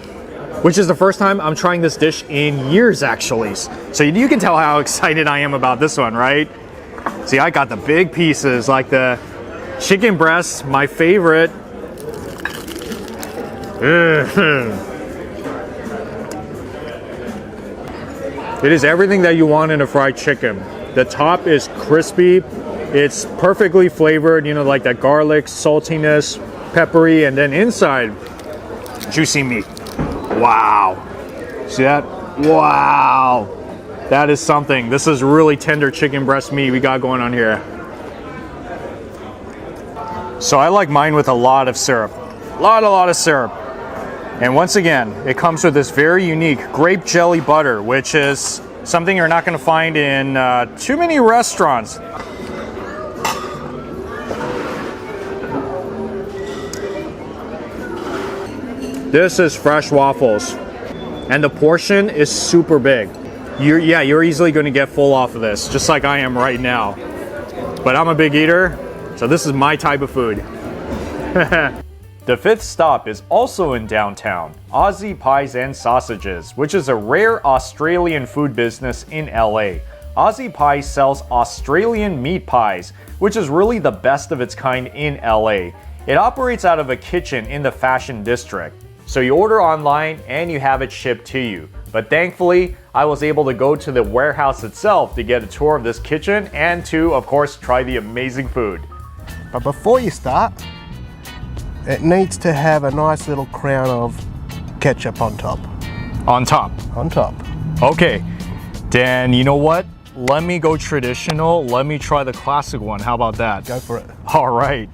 which is the first time I'm trying this dish in years actually. So you can tell how excited I am about this one, right? See, I got the big pieces, like the chicken breast, my favorite. It is everything that you want in a fried chicken. The top is crispy, it's perfectly flavored, you know, like that garlic, saltiness, peppery, and then inside, juicy meat. Wow. See that? Wow. That is something. This is really tender chicken breast meat we got going on here. So I like mine with a lot of syrup. A lot of syrup. And once again, it comes with this very unique grape jelly butter, which is something you're not going to find in too many restaurants. This is fresh waffles, and the portion is super big. You're easily going to get full off of this, just like I am right now. But I'm a big eater, so this is my type of food. The 5th stop is also in downtown, Aussie Pies and Sausages, which is a rare Australian food business in LA. Aussie Pies sells Australian meat pies, which is really the best of its kind in LA. It operates out of a kitchen in the Fashion District. So you order online and you have it shipped to you. But thankfully, I was able to go to the warehouse itself to get a tour of this kitchen and to, of course, try the amazing food. But before you start, it needs to have a nice little crown of ketchup on top. On top? On top. Okay, then you know what? Let me go traditional. Let me try the classic one. How about that? Go for it. All right.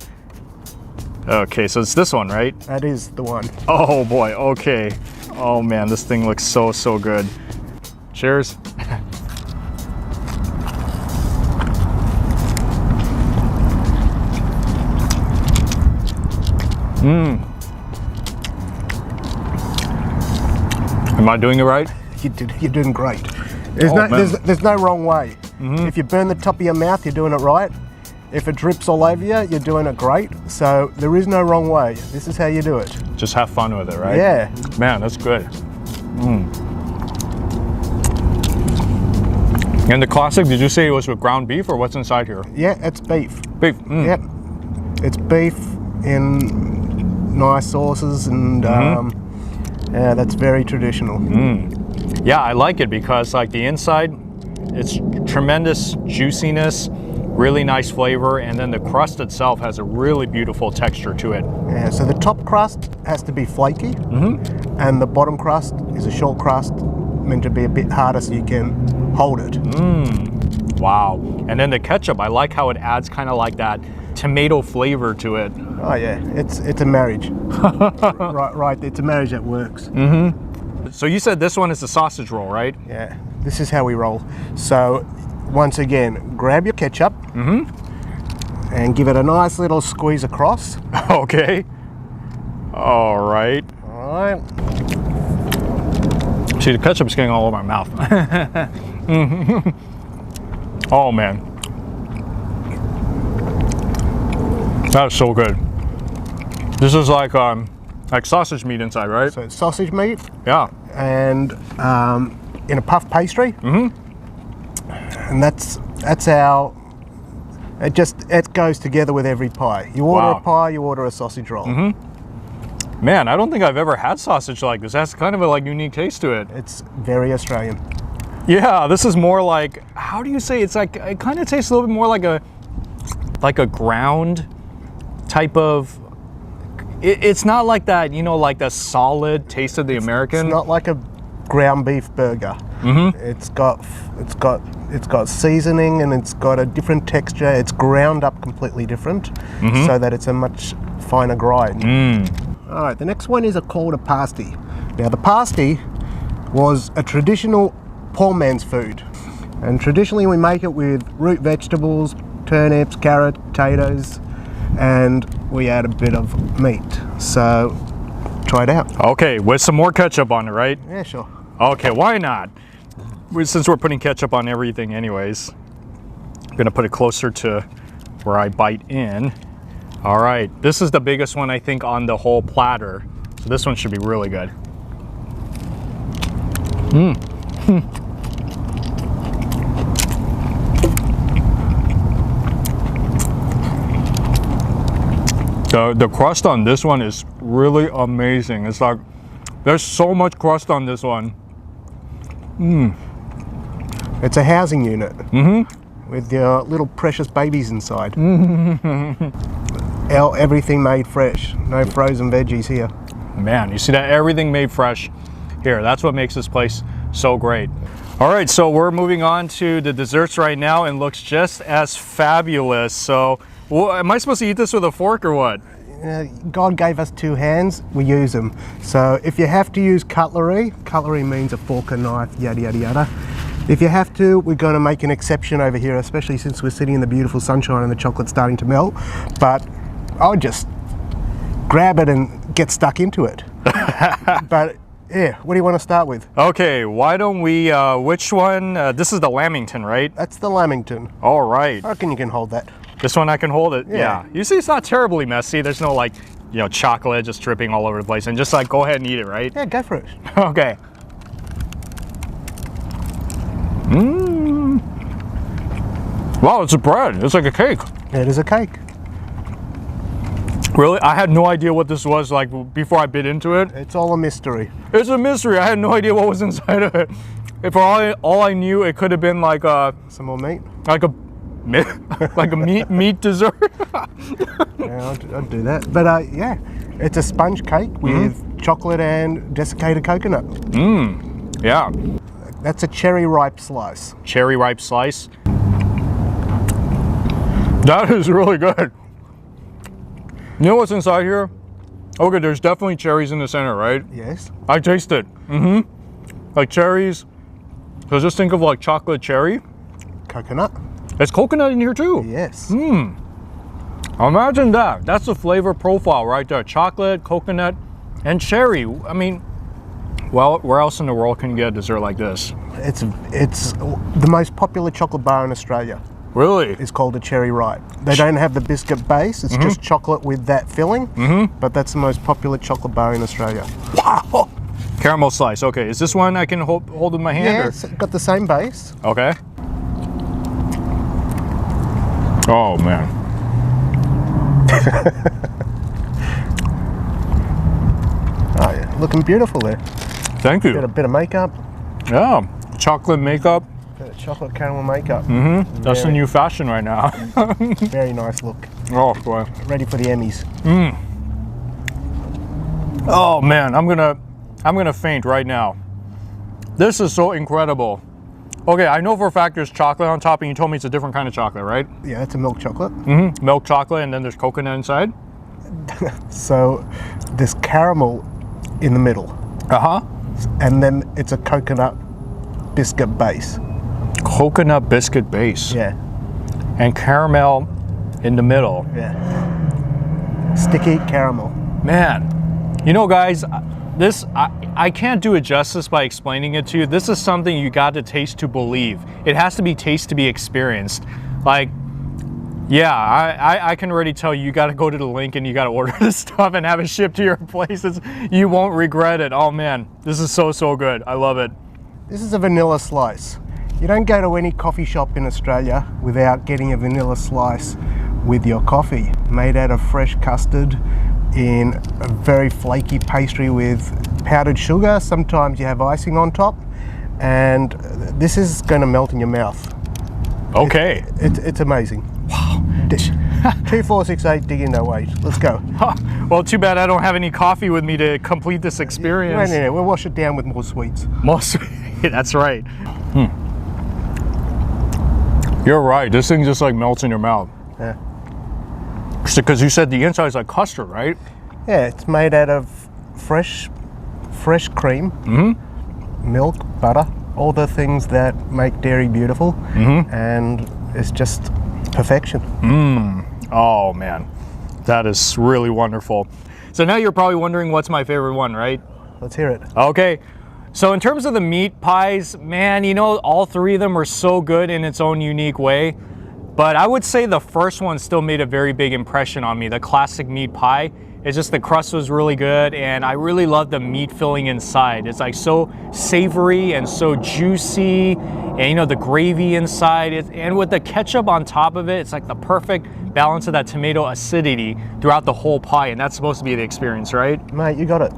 Okay, so it's this one, right? That is the one. Oh boy, okay. Oh man, this thing looks so, so good. Cheers. Am I doing it right? You're doing great. There's no wrong way. If you burn the top of your mouth, you're doing it right. If it drips all over you, you're doing it great. So there is no wrong way. This is how you do it. Just have fun with it, right? Yeah. Man, that's good. And the classic, did you say it was with ground beef or what's inside here? Yeah, it's beef. Beef. Yep. It's beef in nice sauces and yeah, that's very traditional. Yeah, I like it because like the inside, it's tremendous juiciness, really nice flavor, and then the crust itself has a really beautiful texture to it. Yeah, so the top crust has to be flaky, and the bottom crust is a short crust, meant to be a bit harder so you can hold it. Wow. And then the ketchup, I like how it adds kind of like that tomato flavor to it. Oh yeah, it's a marriage. right, it's a marriage that works. So you said this one is a sausage roll, right? Yeah, this is how we roll. So once again, grab your ketchup and give it a nice little squeeze across. Okay. All right. All right. See, the ketchup's getting all over my mouth. Oh man. That's so good. This is like sausage meat inside, right? So it's sausage meat. Yeah. And in a puff pastry. And that's how it goes together with every pie. You order a pie, you order a sausage roll. Man, I don't think I've ever had sausage like this. That's kind of a unique taste to it. It's very Australian. Yeah, this is more like, how do you say? It's like, it kind of tastes a little bit more like a ground type of, it's not like that, you know, like the solid taste of the American. It's not like a ground beef burger. It's got seasoning and it's got a different texture. It's ground up completely different so that it's a much finer grind. All right, the next one is called a pasty. Now the pasty was a traditional poor man's food, and traditionally we make it with root vegetables, turnips, carrot, potatoes, and we add a bit of meat. So try it out. Okay, with some more ketchup on it, right? Yeah, sure. Okay, why not? Since we're putting ketchup on everything anyways, I'm gonna put it closer to where I bite in. All right, this is the biggest one I think on the whole platter. So this one should be really good. The crust on this one is really amazing. It's like, there's so much crust on this one. It's a housing unit with your little precious babies inside. Everything made fresh, no frozen veggies here. Man, you see that? Everything made fresh here. That's what makes this place so great. All right, so we're moving on to the desserts right now, and looks just as fabulous. So, am I supposed to eat this with a fork or what? God gave us two hands, we use them. So if you have to use cutlery means a fork, a knife, yada yada yada. If you have to, we're going to make an exception over here, especially since we're sitting in the beautiful sunshine and the chocolate's starting to melt. But I would just grab it and get stuck into it. But yeah, what do you want to start with? Okay, why don't we, which one? This is the Lamington, right? That's the Lamington. All right. I reckon you can hold that. This one I can hold it? Yeah. You see, it's not terribly messy. There's no chocolate just dripping all over the place. And just go ahead and eat it, right? Yeah, go for it. Okay. Wow, it's a bread. It's like a cake. It is a cake. Really? I had no idea what this was before I bit into it. It's all a mystery. It's a mystery. I had no idea what was inside of it. If all I knew, it could have been some more meat. Like a meat dessert. Yeah, I'd do that. But yeah, it's a sponge cake with chocolate and desiccated coconut. Yeah. That's a cherry ripe slice. Cherry ripe slice. That is really good. You know what's inside here? Okay, there's definitely cherries in the center, right? Yes. I taste it. Like cherries. So just think of like chocolate cherry. Coconut. There's coconut in here too. Yes. Imagine that. That's the flavor profile right there. Chocolate, coconut, and cherry. I mean, well, where else in the world can you get a dessert like this? It's the most popular chocolate bar in Australia. Really? It's called a cherry ripe. They don't have the biscuit base. It's just chocolate with that filling. But that's the most popular chocolate bar in Australia. Wow. Caramel slice. Okay, is this one I can hold in my hand? Yeah, or? it's got the same base. Okay. Oh man. Oh yeah, looking beautiful there. Thank you. Got a bit of makeup. Yeah, chocolate makeup. Bit of chocolate caramel makeup. That's the new fashion right now. Very nice look. Oh boy. Ready for the Emmys. Oh man, I'm gonna faint right now. This is so incredible. Okay, I know for a fact there's chocolate on top, and you told me it's a different kind of chocolate, right? Yeah, it's a milk chocolate. Milk chocolate, and then there's coconut inside. So there's caramel in the middle, and then it's a coconut biscuit base. Coconut biscuit base. Yeah. And caramel in the middle. Yeah. Sticky caramel. Man, you know guys, this, I can't do it justice by explaining it to you. This is something you got to taste to believe. It has to be taste to be experienced. Like, yeah, I can already tell you got to go to the link and you got to order this stuff and have it shipped to your places. You won't regret it. Oh man, this is so good. I love it. This is a vanilla slice. You don't go to any coffee shop in Australia without getting a vanilla slice with your coffee. Made out of fresh custard in a very flaky pastry with powdered sugar. Sometimes you have icing on top, and this is going to melt in your mouth. Okay. It's amazing. Wow. 2468 dig into weight. Let's go. Well, too bad I don't have any coffee with me to complete this experience. No, we'll wash it down with more sweets. More sweet. That's right. You're right. This thing just like melts in your mouth. Yeah. Because you said the inside is like custard, right? Yeah, it's made out of fresh cream, milk, butter, all the things that make dairy beautiful, and it's just perfection. Oh man, that is really wonderful. So now you're probably wondering what's my favorite one, right? Let's hear it. Okay. So in terms of the meat pies, man, you know, all three of them are so good in its own unique way. But I would say the first one still made a very big impression on me, the classic meat pie. It's just the crust was really good, and I really love the meat filling inside. It's like so savory and so juicy, and you know, the gravy inside, and with the ketchup on top of it, it's like the perfect balance of that tomato acidity throughout the whole pie, and that's supposed to be the experience, right? Mate, you got it.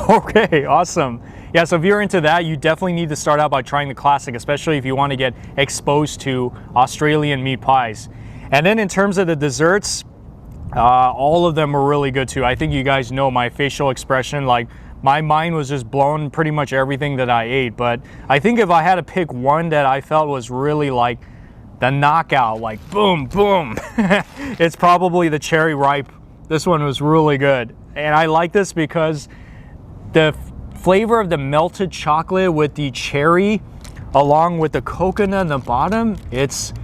Okay, awesome. Yeah, so if you're into that, you definitely need to start out by trying the classic, especially if you want to get exposed to Australian meat pies. And then in terms of the desserts, all of them were really good too. I think you guys know my facial expression, like my mind was just blown pretty much everything that I ate. But I think if I had to pick one that I felt was really like the knockout, like boom, boom, it's probably the cherry ripe. This one was really good. And I like this because the flavor of the melted chocolate with the cherry along with the coconut in the bottom, it's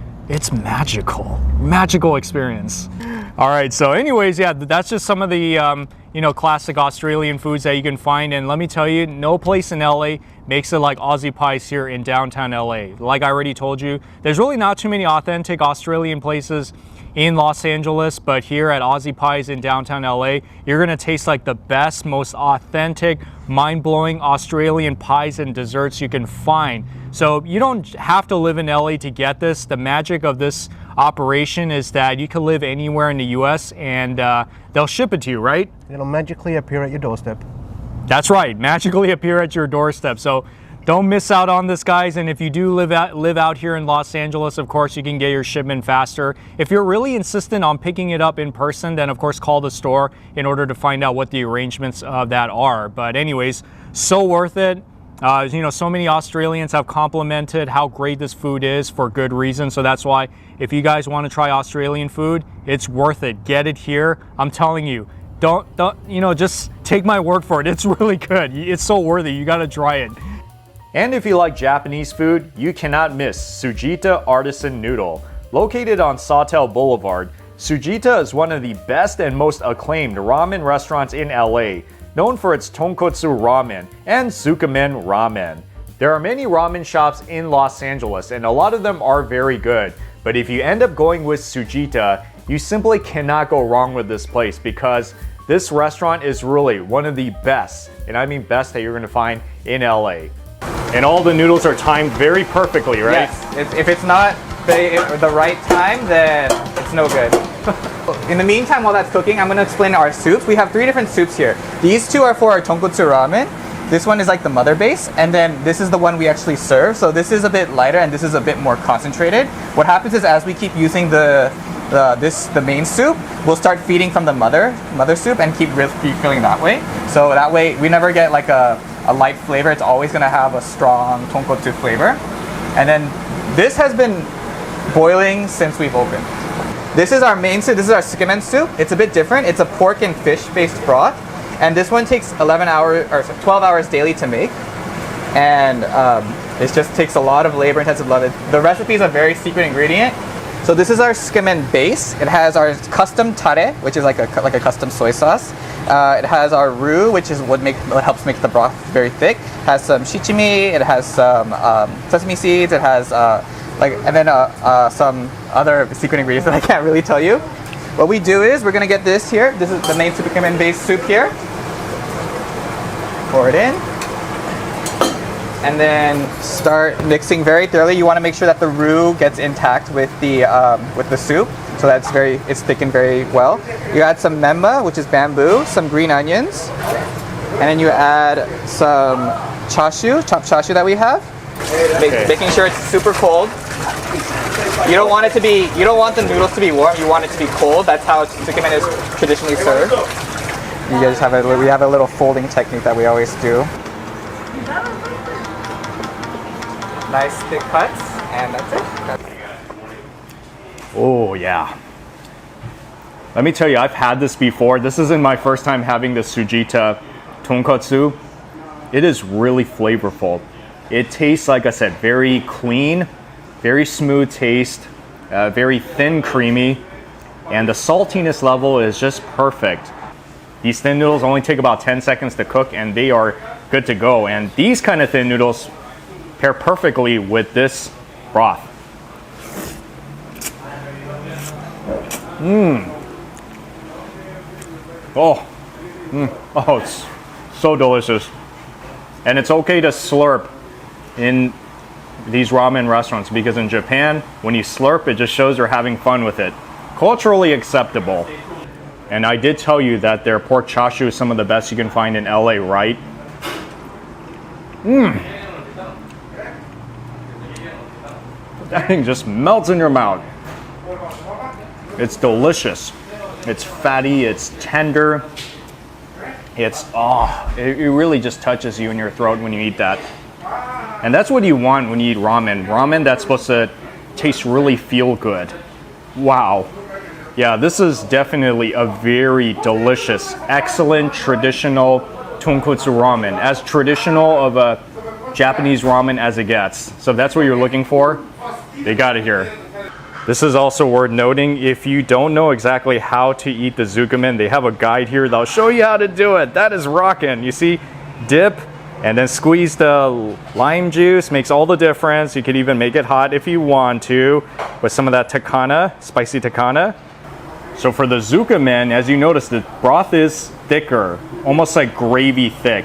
magical experience. All right, so anyways, yeah, that's just some of the you know, classic Australian foods that you can find, and let me tell you, no place in LA makes it like Aussie pies here in downtown LA. Like I already told you, there's really not too many authentic Australian places in Los Angeles, but here at Aussie Pies in downtown LA, you're gonna taste like the best, most authentic, mind-blowing Australian pies and desserts you can find. So you don't have to live in LA to get this. The magic of this operation is that you can live anywhere in the US and they'll ship it to you, right? It'll magically appear at your doorstep. That's right, magically appear at your doorstep. So don't miss out on this, guys. And if you do live out here in Los Angeles, of course, you can get your shipment faster. If you're really insistent on picking it up in person, then of course call the store in order to find out what the arrangements of that are. But anyways, so worth it. You know, so many Australians have complimented how great this food is for good reason. So that's why if you guys want to try Australian food, it's worth it. Get it here. I'm telling you, don't, you know, just take my word for it. It's really good. It's so worthy. You got to try it. And if you like Japanese food, you cannot miss Tsujita Artisan Noodle. Located on Sawtell Boulevard, Tsujita is one of the best and most acclaimed ramen restaurants in LA, known for its tonkotsu ramen and Zukemen ramen. There are many ramen shops in Los Angeles and a lot of them are very good, but if you end up going with Tsujita, you simply cannot go wrong with this place because this restaurant is really one of the best, and I mean best, that you're going to find in LA. And all the noodles are timed very perfectly, right? Yes. If it's not the right time, then it's no good. In the meantime, while that's cooking, I'm going to explain our soups. We have 3 different soups here. These 2 are for our tonkotsu ramen. This one is like the mother base, and then this is the one we actually serve. So this is a bit lighter and this is a bit more concentrated. What happens is as we keep using the main soup, we'll start feeding from the mother soup and keep refilling that way. So that way we never get like a light flavor. It's always going to have a strong tonkotsu flavor. And then this has been boiling since we've opened. This is our main soup. This is our Zukemen soup. It's a bit different. It's a pork and fish based broth, and this one takes 12 hours daily to make, and it just takes a lot of labor intensive. The recipe is a very secret ingredient. So this is our Zukemen base. It has our custom tare, which is like a custom soy sauce. It has our roux, which is what helps make the broth very thick. It has some shichimi. It has some sesame seeds. It has and then some other secret ingredients that I can't really tell you. What we do is we're gonna get this here. This is the main Zukemen based soup here. Pour it in, and then start mixing very thoroughly. You want to make sure that the roux gets intact with the soup, so that's it's thickened very well. You add some memba, which is bamboo, some green onions, and then you add some chashu, chopped chashu that we have. Making sure it's super cold. You don't want the noodles to be warm. You want it to be cold. That's how Zukemen is traditionally served. We have a little folding technique that we always do. Nice thick cuts, and that's it. Oh yeah. Let me tell you, I've had this before. This isn't my first time having the Tsujita tonkotsu. It is really flavorful. It tastes, like I said, very clean, very smooth taste, very thin, creamy, and the saltiness level is just perfect. These thin noodles only take about 10 seconds to cook and they are good to go. And these kind of thin noodles pair perfectly with this broth. Oh, it's so delicious. And it's okay to slurp in these ramen restaurants because in Japan, when you slurp, it just shows you're having fun with it. Culturally acceptable. And I did tell you that their pork chashu is some of the best you can find in LA, right? That thing just melts in your mouth. It's delicious. It's fatty, it's tender. It really just touches you in your throat when you eat that. And that's what you want when you eat ramen. Ramen that's supposed to taste really feel good. Wow. Yeah, this is definitely a very delicious, excellent, traditional tonkotsu ramen. As traditional of a Japanese ramen as it gets. So if that's what you're looking for, they got it here. This is also worth noting, if you don't know exactly how to eat the Zukemen, they have a guide here that'll show you how to do it. That is rockin'. You see, dip, and then squeeze the lime juice, makes all the difference. You could even make it hot if you want to, with some of that takana, spicy takana. So for the Zukemen, as you notice, the broth is thicker, almost like gravy thick.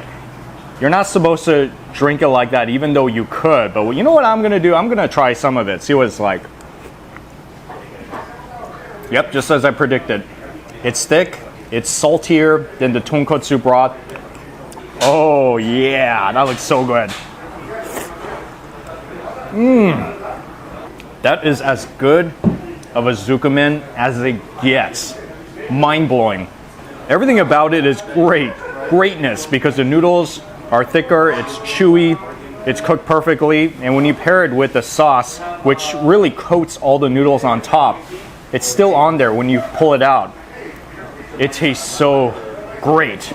You're not supposed to drink it like that, even though you could. But you know what I'm gonna do? I'm gonna try some of it, see what it's like. Yep, just as I predicted. It's thick, it's saltier than the tonkotsu broth. Oh yeah, that looks so good. That is as good of a Zukemen as it gets. Mind-blowing. Everything about it is greatness, because the noodles are thicker, it's chewy, it's cooked perfectly, and when you pair it with the sauce, which really coats all the noodles on top, it's still on there when you pull it out. It tastes so great.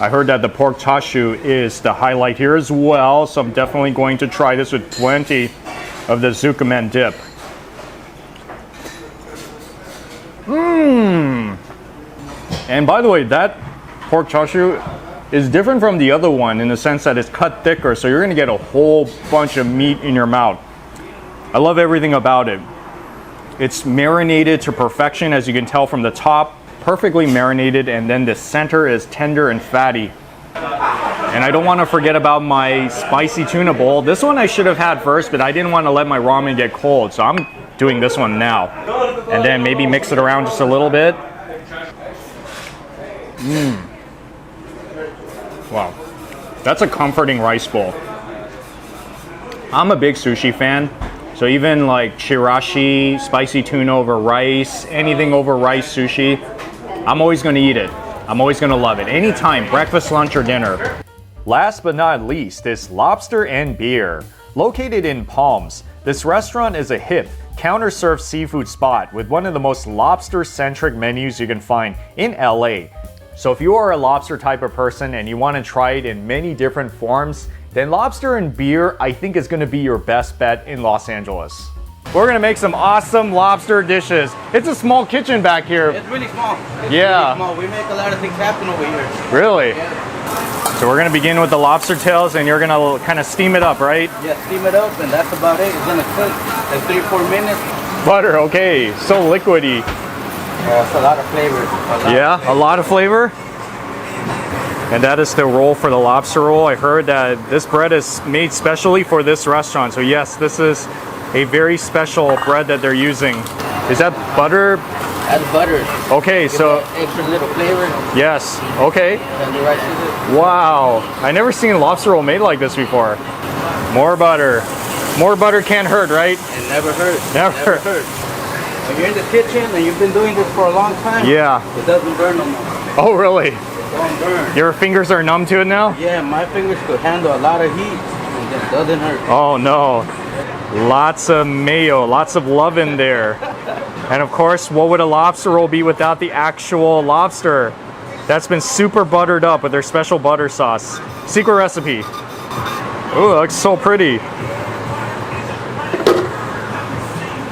I heard that the pork chashu is the highlight here as well, so I'm definitely going to try this with plenty of the zucchimen dip. And by the way, that pork chashu is different from the other one in the sense that it's cut thicker, so you're gonna get a whole bunch of meat in your mouth. I love everything about it. It's marinated to perfection, as you can tell from the top, perfectly marinated, and then the center is tender and fatty. And I don't want to forget about my spicy tuna bowl. This one I should have had first, but I didn't want to let my ramen get cold, so I'm doing this one now. And then maybe mix it around just a little bit. Wow, that's a comforting rice bowl. I'm a big sushi fan, so even like chirashi, spicy tuna over rice, anything over rice sushi, I'm always going to eat it. I'm always going to love it. Anytime, breakfast, lunch, or dinner. Last but not least is Lobster and Beer. Located in Palms, this restaurant is a hip, counter-served seafood spot with one of the most lobster-centric menus you can find in LA. So if you are a lobster type of person and you want to try it in many different forms, then Lobster and Beer I think is going to be your best bet in Los Angeles. We're going to make some awesome lobster dishes. It's a small kitchen back here. It's really small. Yeah. Really small. We make a lot of things happen over here. Really? Yeah. So we're going to begin with the lobster tails and you're going to kind of steam it up, right? Yeah, steam it up and that's about it. It's going to cook in 3-4 minutes. Butter, okay. So liquidy. It's a lot of flavor. A lot of flavor. And that is the roll for the lobster roll. I heard that this bread is made specially for this restaurant. So yes, this is a very special bread that they're using. Is that butter? That's butter. Okay, so extra little flavor. yes. Okay. And the rice is it. Wow. I never seen a lobster roll made like this before. More butter. More butter can't hurt, right? It never hurts. Never. hurts. When you're in the kitchen and you've been doing this for a long time, Yeah. it doesn't burn no more. Oh, really? It don't burn. Your fingers are numb to it now? Yeah, my fingers could handle a lot of heat and it doesn't hurt. Oh no. Lots of mayo, lots of love in there. And of course, what would a lobster roll be without the actual lobster? That's been super buttered up with their special butter sauce. Secret recipe. Oh, it looks so pretty. Add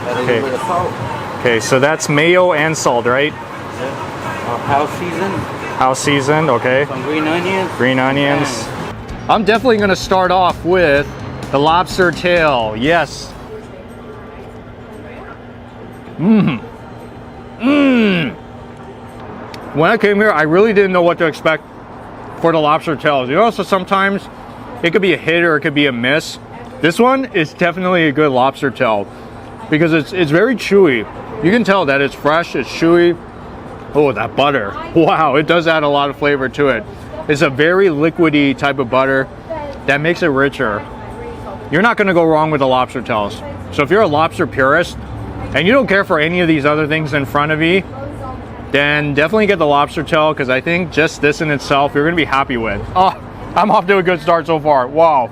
a Okay. little bit of salt. Okay, so that's mayo and salt, right? House seasoned. House seasoned, okay. Some green onions. Green onions. I'm definitely gonna start off with the lobster tail. Yes. When I came here, I really didn't know what to expect for the lobster tails. You know, so sometimes it could be a hit or it could be a miss. This one is definitely a good lobster tail because it's very chewy. You can tell that it's fresh, it's chewy. Oh, that butter. Wow, it does add a lot of flavor to it. It's a very liquidy type of butter that makes it richer. You're not gonna go wrong with the lobster tails. So if you're a lobster purist and you don't care for any of these other things in front of you, then definitely get the lobster tail because I think just this in itself, you're gonna be happy with. Oh, I'm off to a good start so far. Wow.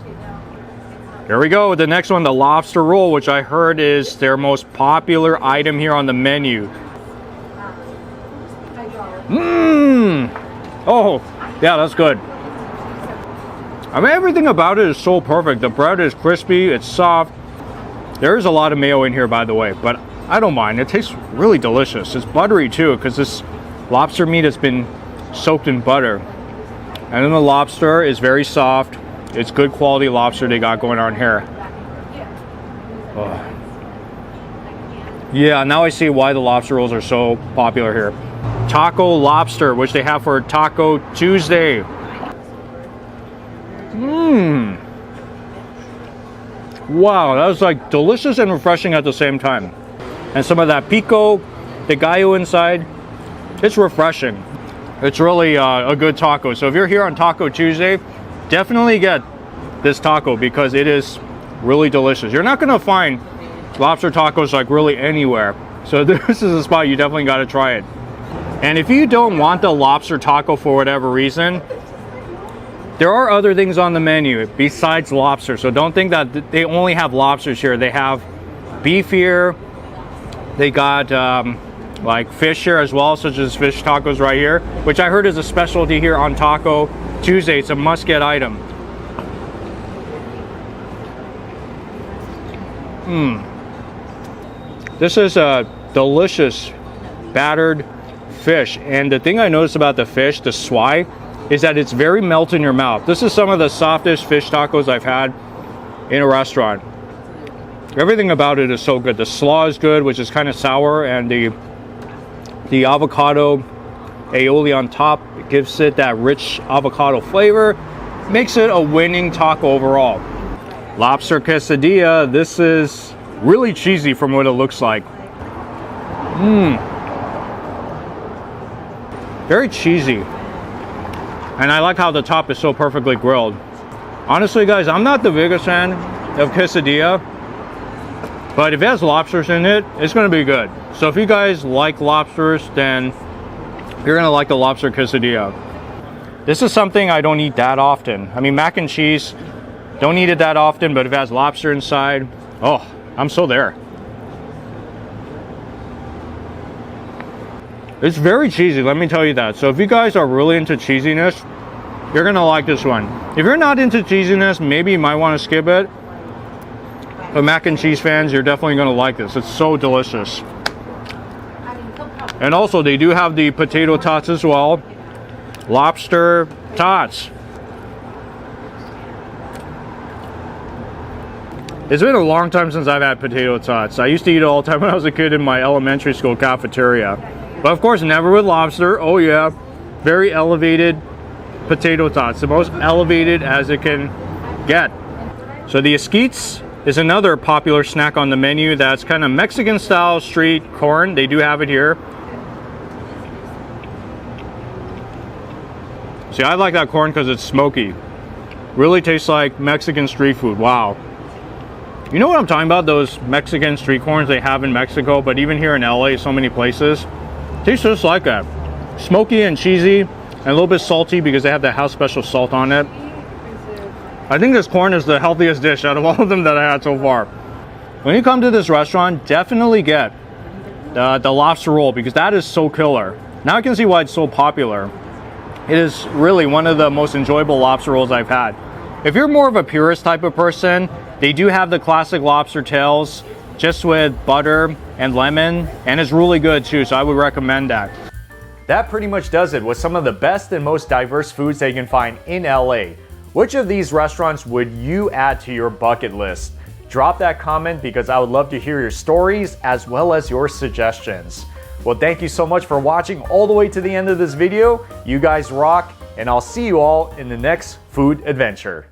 Here we go with the next one, the lobster roll, which I heard is their most popular item here on the menu. Oh, yeah, that's good. I mean, everything about it is so perfect. The bread is crispy, it's soft. There is a lot of mayo in here, by the way, but I don't mind. It tastes really delicious. It's buttery too, because this lobster meat has been soaked in butter. And then the lobster is very soft. It's good quality lobster they got going on here. Oh. Yeah, now I see why the lobster rolls are so popular here. Taco lobster, which they have for Taco Tuesday. Wow, that was like delicious and refreshing at the same time. And some of that pico, the gallo inside, it's refreshing. It's really a good taco. So if you're here on Taco Tuesday, definitely get this taco because it is really delicious. You're not gonna find lobster tacos like really anywhere. So this is a spot you definitely gotta try it. And if you don't want the lobster taco for whatever reason, There are other things on the menu besides lobster, so don't think that they only have lobsters here. They have beef here. They got like fish here as well, such as fish tacos right here, which I heard is a specialty here on Taco Tuesday. It's a must-get item. This is a delicious battered fish, and the thing I noticed about the fish, the swai, is that it's very melt in your mouth. This is some of the softest fish tacos I've had in a restaurant. Everything about it is so good. The slaw is good, which is kind of sour, and the avocado aioli on top, it gives it that rich avocado flavor, makes it a winning taco overall. Lobster quesadilla, this is really cheesy from what it looks like. Very cheesy. And I like how the top is so perfectly grilled. Honestly, guys, I'm not the biggest fan of quesadilla, but if it has lobsters in it, it's gonna be good. So if you guys like lobsters, then you're gonna like the lobster quesadilla. This is something I don't eat that often. I mean, mac and cheese, don't eat it that often, but if it has lobster inside, oh, I'm so there. It's very cheesy, let me tell you that. So if you guys are really into cheesiness, you're gonna like this one. If you're not into cheesiness, maybe you might want to skip it. But mac and cheese fans, you're definitely gonna like this. It's so delicious. And also, they do have the potato tots as well. Lobster tots. It's been a long time since I've had potato tots. I used to eat it all the time when I was a kid in my elementary school cafeteria. But of course, never with lobster. Oh yeah, very elevated potato tots. The most elevated as it can get. So the esquites is another popular snack on the menu that's kind of Mexican style street corn. They do have it here. See, I like that corn because it's smoky. Really tastes like Mexican street food. Wow. You know what I'm talking about? Those Mexican street corns they have in Mexico, but even here in LA, so many places. Tastes just like that. Smoky and cheesy, and a little bit salty because they have the house special salt on it. I think this corn is the healthiest dish out of all of them that I had so far. When you come to this restaurant, definitely get the lobster roll because that is so killer. Now I can see why it's so popular. It is really one of the most enjoyable lobster rolls I've had. If you're more of a purist type of person, they do have the classic lobster tails just with butter and lemon, and it's really good too, so I would recommend that. That pretty much does it with some of the best and most diverse foods that you can find in LA. Which of these restaurants would you add to your bucket list? Drop that comment because I would love to hear your stories as well as your suggestions. Well, thank you so much for watching all the way to the end of this video. You guys rock, and I'll see you all in the next food adventure.